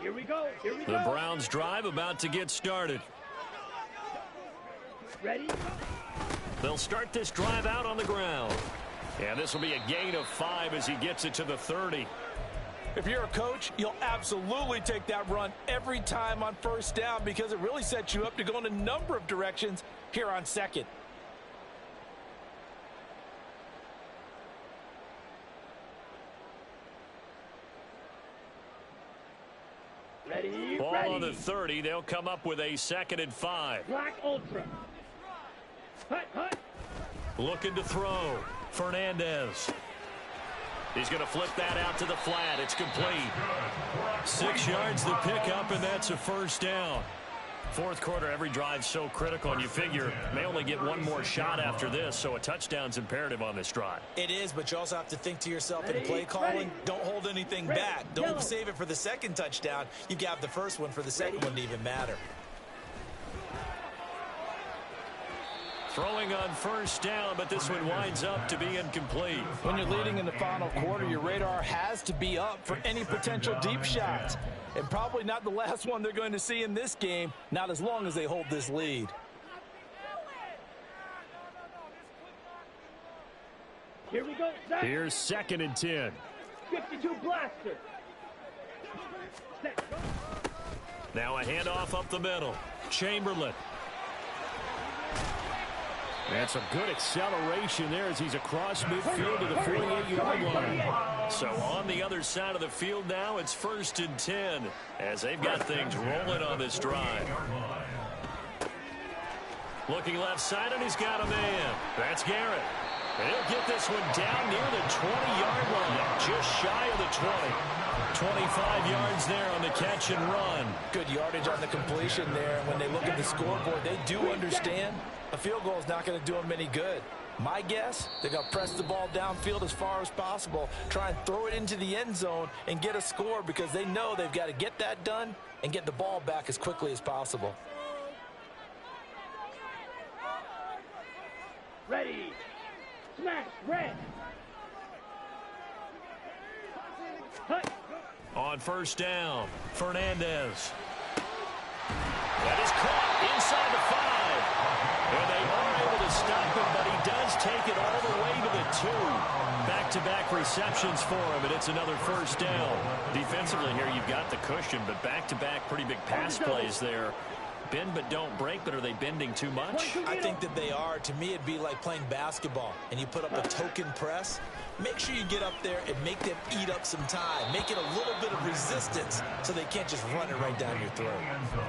Here we go. The Browns drive about to get started. Ready? They'll start this drive out on the ground. And this will be a gain of 5 as he gets it to the 30. If you're a coach, you'll absolutely take that run every time on first down because it really sets you up to go in a number of directions here on 2nd. Ball on the 30. They'll come up with a 2nd and 5. Black Ultra. Hut. Looking to throw. Fernandez. He's going to flip that out to the flat. It's complete. 6 yards to pick up, and that's a first down. Fourth quarter, every drive so critical, and you figure may only get one more shot after this, so a touchdown's imperative on this drive. It is, but you also have to think to yourself in play calling, don't hold anything back. Don't save it for the second touchdown. You've got the first one for the second one to even matter. Throwing on first down, but this one winds up to be incomplete. When you're leading in the final quarter, your radar has to be up for any potential deep shots. And probably not the last one they're going to see in this game, not as long as they hold this lead. Here we go, Zach. Here's 2nd and 10. 52 blaster. Set, go. Now a handoff up the middle. Chamberlain. That's a good acceleration there as he's across midfield to the 48-yard line. So on the other side of the field now, it's 1st and 10 as they've got things rolling on this drive. Looking left side, and he's got a man. That's Garrett. And he'll get this one down near the 20-yard line, just shy of the 20. 25 yards there on the catch and run. Good yardage on the completion there. When they look at the scoreboard, they do understand a field goal is not going to do them any good. My guess, they're going to press the ball downfield as far as possible, try and throw it into the end zone and get a score because they know they've got to get that done and get the ball back as quickly as possible. Ready. Smash, red. Hut. On first down, Fernandez. That is caught inside the 5. And they are able to stop him, but he does take it all the way to the 2. Back-to-back receptions for him, and it's another first down. Defensively here, you've got the cushion, but back-to-back pretty big pass plays there. Bend but don't break, but are they bending too much? I think that they are. To me, it'd be like playing basketball, and you put up a token press. Make sure you get up there and make them eat up some time. Make it a little bit of resistance so they can't just run it right down your throat.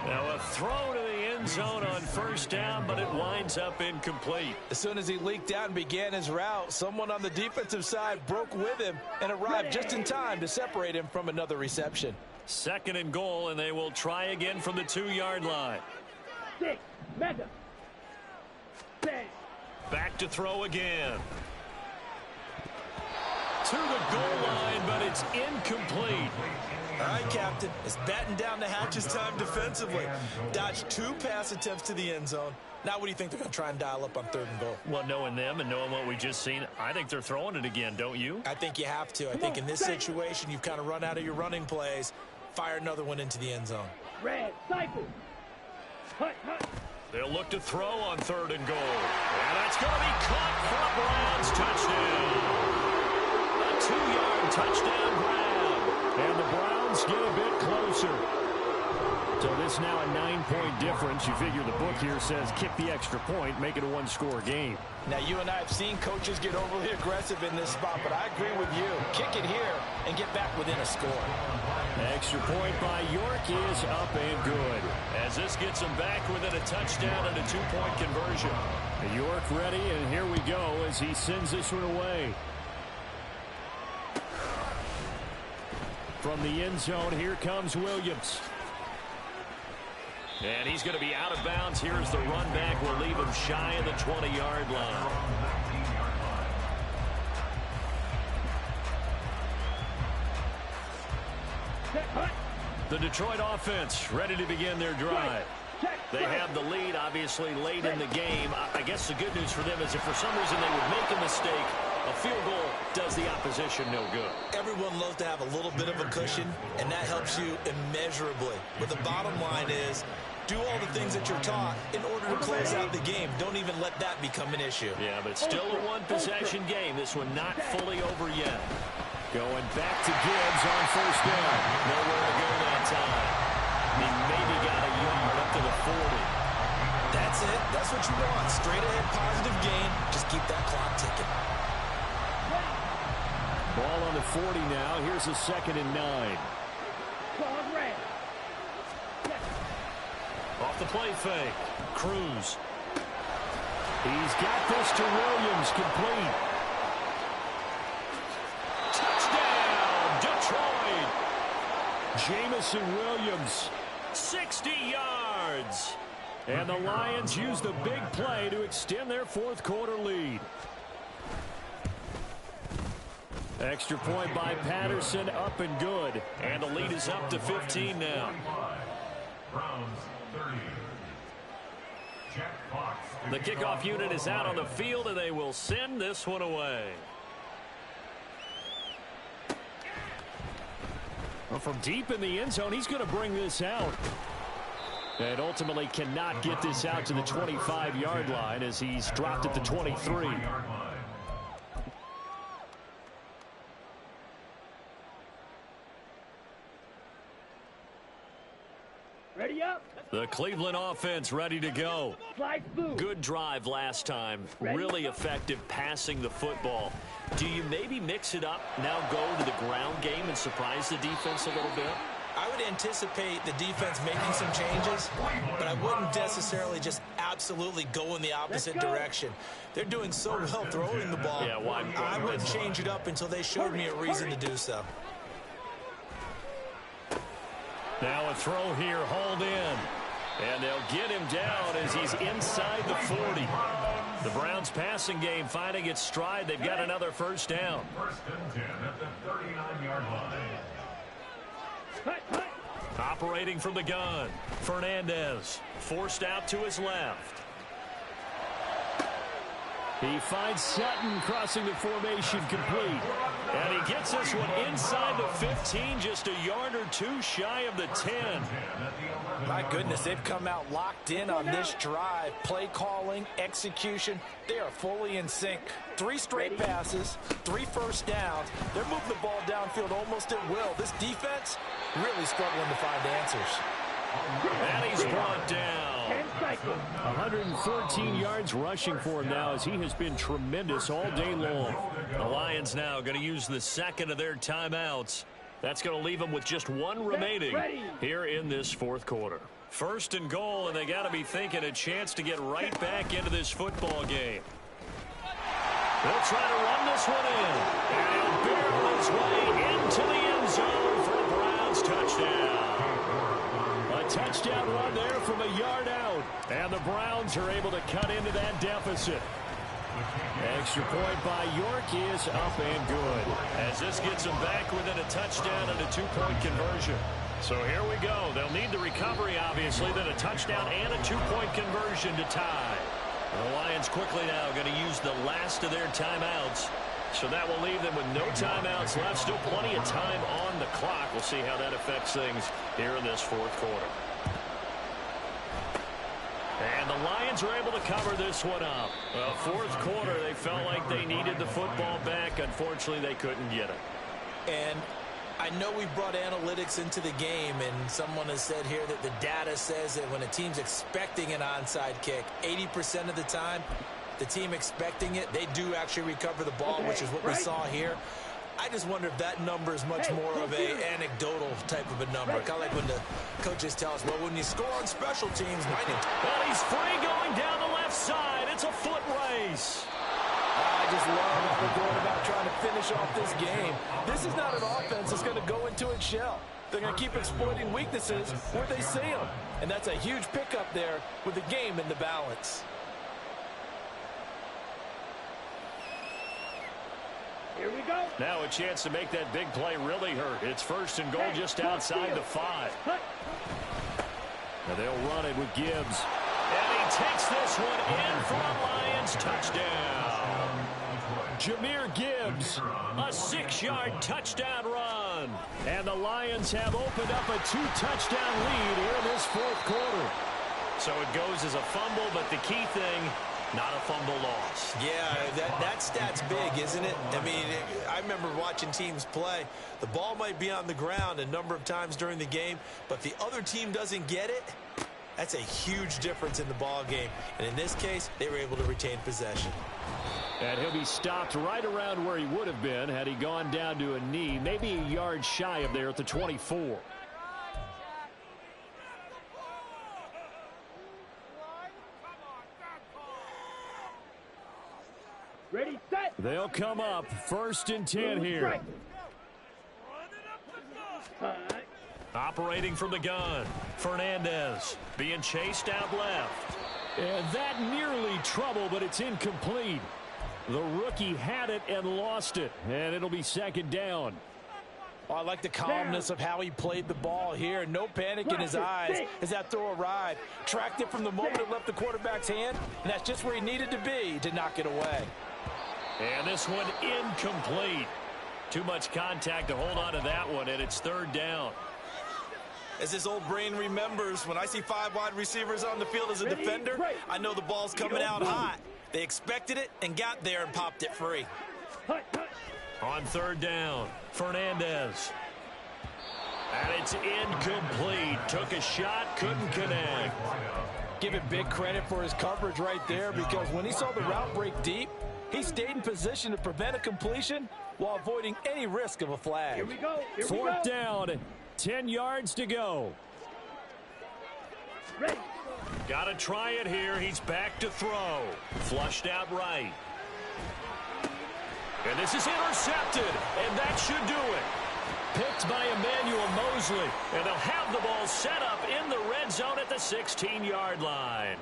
Now a throw to the end zone on first down, but it winds up incomplete. As soon as he leaked out and began his route, someone on the defensive side broke with him and arrived just in time to separate him from another reception. 2nd and goal, and they will try again from the 2-yard line. 6, mega. 10. Back to throw again. To the goal line, but it's incomplete. All right, Captain. It's batten down the hatches time defensively. Dodged 2 pass attempts to the end zone. Now what do you think they're going to try and dial up on 3rd and goal? Well, knowing them and knowing what we just seen, I think they're throwing it again, don't you? I think you have to. I think in this situation, you've kind of run out of your running plays. Fire another one into the end zone. Red, cycle. Hut, hut. They'll look to throw on 3rd and goal. And that's going to be caught for a Browns touchdown. A 2-yard touchdown grab. And the Browns get a bit closer. So this now a 9-point difference. You figure the book here says kick the extra point, make it a 1-score game. Now, you and I have seen coaches get overly aggressive in this spot, but I agree with you. Kick it here and get back within a score. Extra point by York is up and good. As this gets him back within a touchdown and a 2-point conversion. York ready, and here we go as he sends this one away. From the end zone, here comes Williams. And he's going to be out of bounds. Here's the run back. We'll leave him shy of the 20-yard line. The Detroit offense ready to begin their drive. They have the lead, obviously, late in the game. I guess the good news for them is if for some reason they would make a mistake, a field goal does the opposition no good. Everyone loves to have a little bit of a cushion, and that helps you immeasurably. But the bottom line is, do all the things that you're taught in order to close out the game. Don't even let that become an issue. Yeah, but it's still a one-possession game. This one not fully over yet. Going back to Gibbs on first down. Nowhere to go that time. He maybe got a yard up to the 40. That's it. That's what you want. Straight ahead positive gain. Just keep that clock ticking. Ball on the 40 now. Here's a 2nd and 9. Off the play fake. Cruz. He's got this to Williams, complete. Touchdown, Detroit. Jamison Williams 60 yards. And the Lions use the big play to extend their fourth quarter lead. Extra point by Patterson, up and good. And the lead is up to 15 now. Browns 30. Jack Fox. The kickoff unit is out on the field, and they will send this one away. Well, from deep in the end zone, he's going to bring this out. And ultimately cannot get this out to the 25-yard line as he's dropped at the 23. Ready up. The Cleveland offense ready to go. Slide through. Good drive last time. Really effective passing the football. Do you maybe mix it up, now go to the ground game and surprise the defense a little bit? I would anticipate the defense making some changes, but I wouldn't necessarily just absolutely go in the opposite direction. They're doing so well throwing the ball. Yeah, why? I wouldn't change it up until they showed me a reason to do so. Now a throw here, hauled in. And they'll get him down as he's inside the 40. The Browns passing game finding its stride. They've got another first down. First and 10 at the 39-yard line. Operating from the gun, Fernandez forced out to his left. He finds Sutton crossing the formation complete. And he gets this one inside the 15, just a yard or two shy of the 10. My goodness, they've come out locked in on this drive. Play calling, execution, they are fully in sync. 3 straight passes, 3 first downs. They're moving the ball downfield almost at will. This defense really struggling to find answers. And he's brought down. 114 yards rushing for him now as he has been tremendous all day long. The Lions now going to use the second of their timeouts. That's going to leave them with just one remaining here in this fourth quarter. First and goal, and they got to be thinking a chance to get right back into this football game. They'll try to run this one in. And he'll barrel his way into the end zone for a Browns touchdown. A touchdown run there from a yard out. And the Browns are able to cut into that deficit. Extra point by York is up and good, as this gets them back within a touchdown and a 2-point conversion. So here we go. They'll need the recovery, obviously, then a touchdown and a 2-point conversion to tie. The Lions quickly now going to use the last of their timeouts. So that will leave them with no timeouts left. Still plenty of time on the clock. We'll see how that affects things here in this fourth quarter. And the Lions are able to cover this one up. Well, fourth quarter, they felt like they needed the football back. Unfortunately, they couldn't get it. And I know we've brought analytics into the game, and someone has said here that the data says that when a team's expecting an onside kick, 80% of the time, the team expecting it, they do actually recover the ball, which is what we saw here. I just wonder if that number is much more of a anecdotal type of a number. Kind of like when the coaches tell us, well, when you score on special teams, well, he's free going down the left side. It's a foot race. I just love how they're going about trying to finish off this game. This is not an offense that's going to go into its shell. They're going to keep exploiting weaknesses where they see them. And that's a huge pickup there with the game in the balance. Here we go. Now a chance to make that big play really hurt. It's first and goal just outside the 5. Now they'll run it with Gibbs. And he takes this one in for a Lions touchdown. Jahmyr Gibbs, a 6-yard touchdown run. And the Lions have opened up a 2-touchdown lead here in this fourth quarter. So it goes as a fumble, but the key thing, not a fumble loss. Yeah, that stat's big, isn't it? I mean, I remember watching teams play. The ball might be on the ground a number of times during the game, but if the other team doesn't get it, that's a huge difference in the ball game. And in this case, they were able to retain possession. And he'll be stopped right around where he would have been had he gone down to a knee, maybe a yard shy of there at the 24. Ready, set. They'll come up first and 10 here. Operating from the gun, Fernandez being chased out left. And that nearly trouble, but it's incomplete. The rookie had it and lost it, and it'll be second down. Oh, I like the calmness of how he played the ball here. No panic in his eyes as that throw arrived. Tracked it from the moment it left the quarterback's hand, and that's just where he needed to be to knock it away. And this one incomplete. Too much contact to hold on to that one, and it's third down. As his old brain remembers, when I see 5 wide receivers on the field as a defender, I know the ball's coming out hot. They expected it and got there and popped it free. On third down, Fernandez. And it's incomplete. Took a shot, couldn't connect. Give it big credit for his coverage right there, because when he saw the route break deep, he stayed in position to prevent a completion while avoiding any risk of a flag. Here we go. Fourth down, 10 yards to go. Ready. Got to try it here. He's back to throw. Flushed out right. And this is intercepted, and that should do it. Picked by Emmanuel Mosley, and they'll have the ball set up in the red zone at the 16-yard line.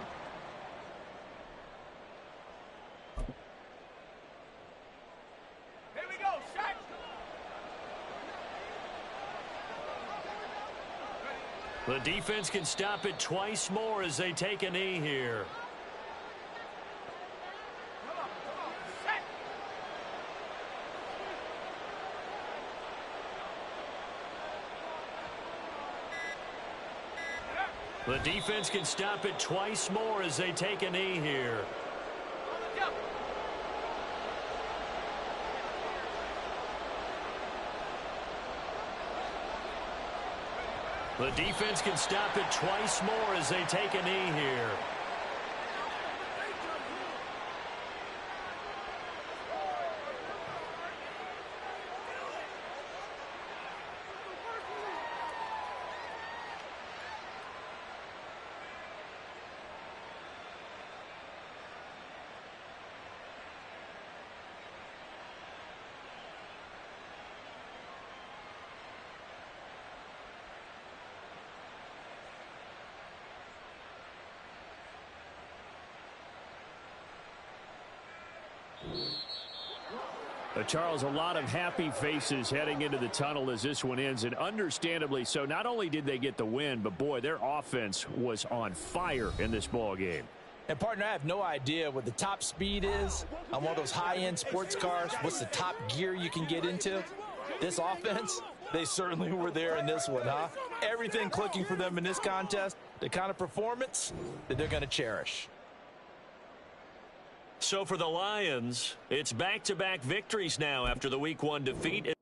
Here we go. Shot. The defense can stop it twice more as they take a knee here. The defense can stop it twice more as they take a knee here. The defense can stop it twice more as they take a knee here. Charles, a lot of happy faces heading into the tunnel as this one ends, and understandably so. Not only did they get the win, but boy, their offense was on fire in this ball game. And partner, I have no idea what the top speed is on one of those high-end sports cars. What's the top gear you can get into? This offense, they certainly were there in this one, huh? Everything clicking for them in this contest, the kind of performance that they're going to cherish. So for the Lions, it's back-to-back victories now after the Week 1 defeat.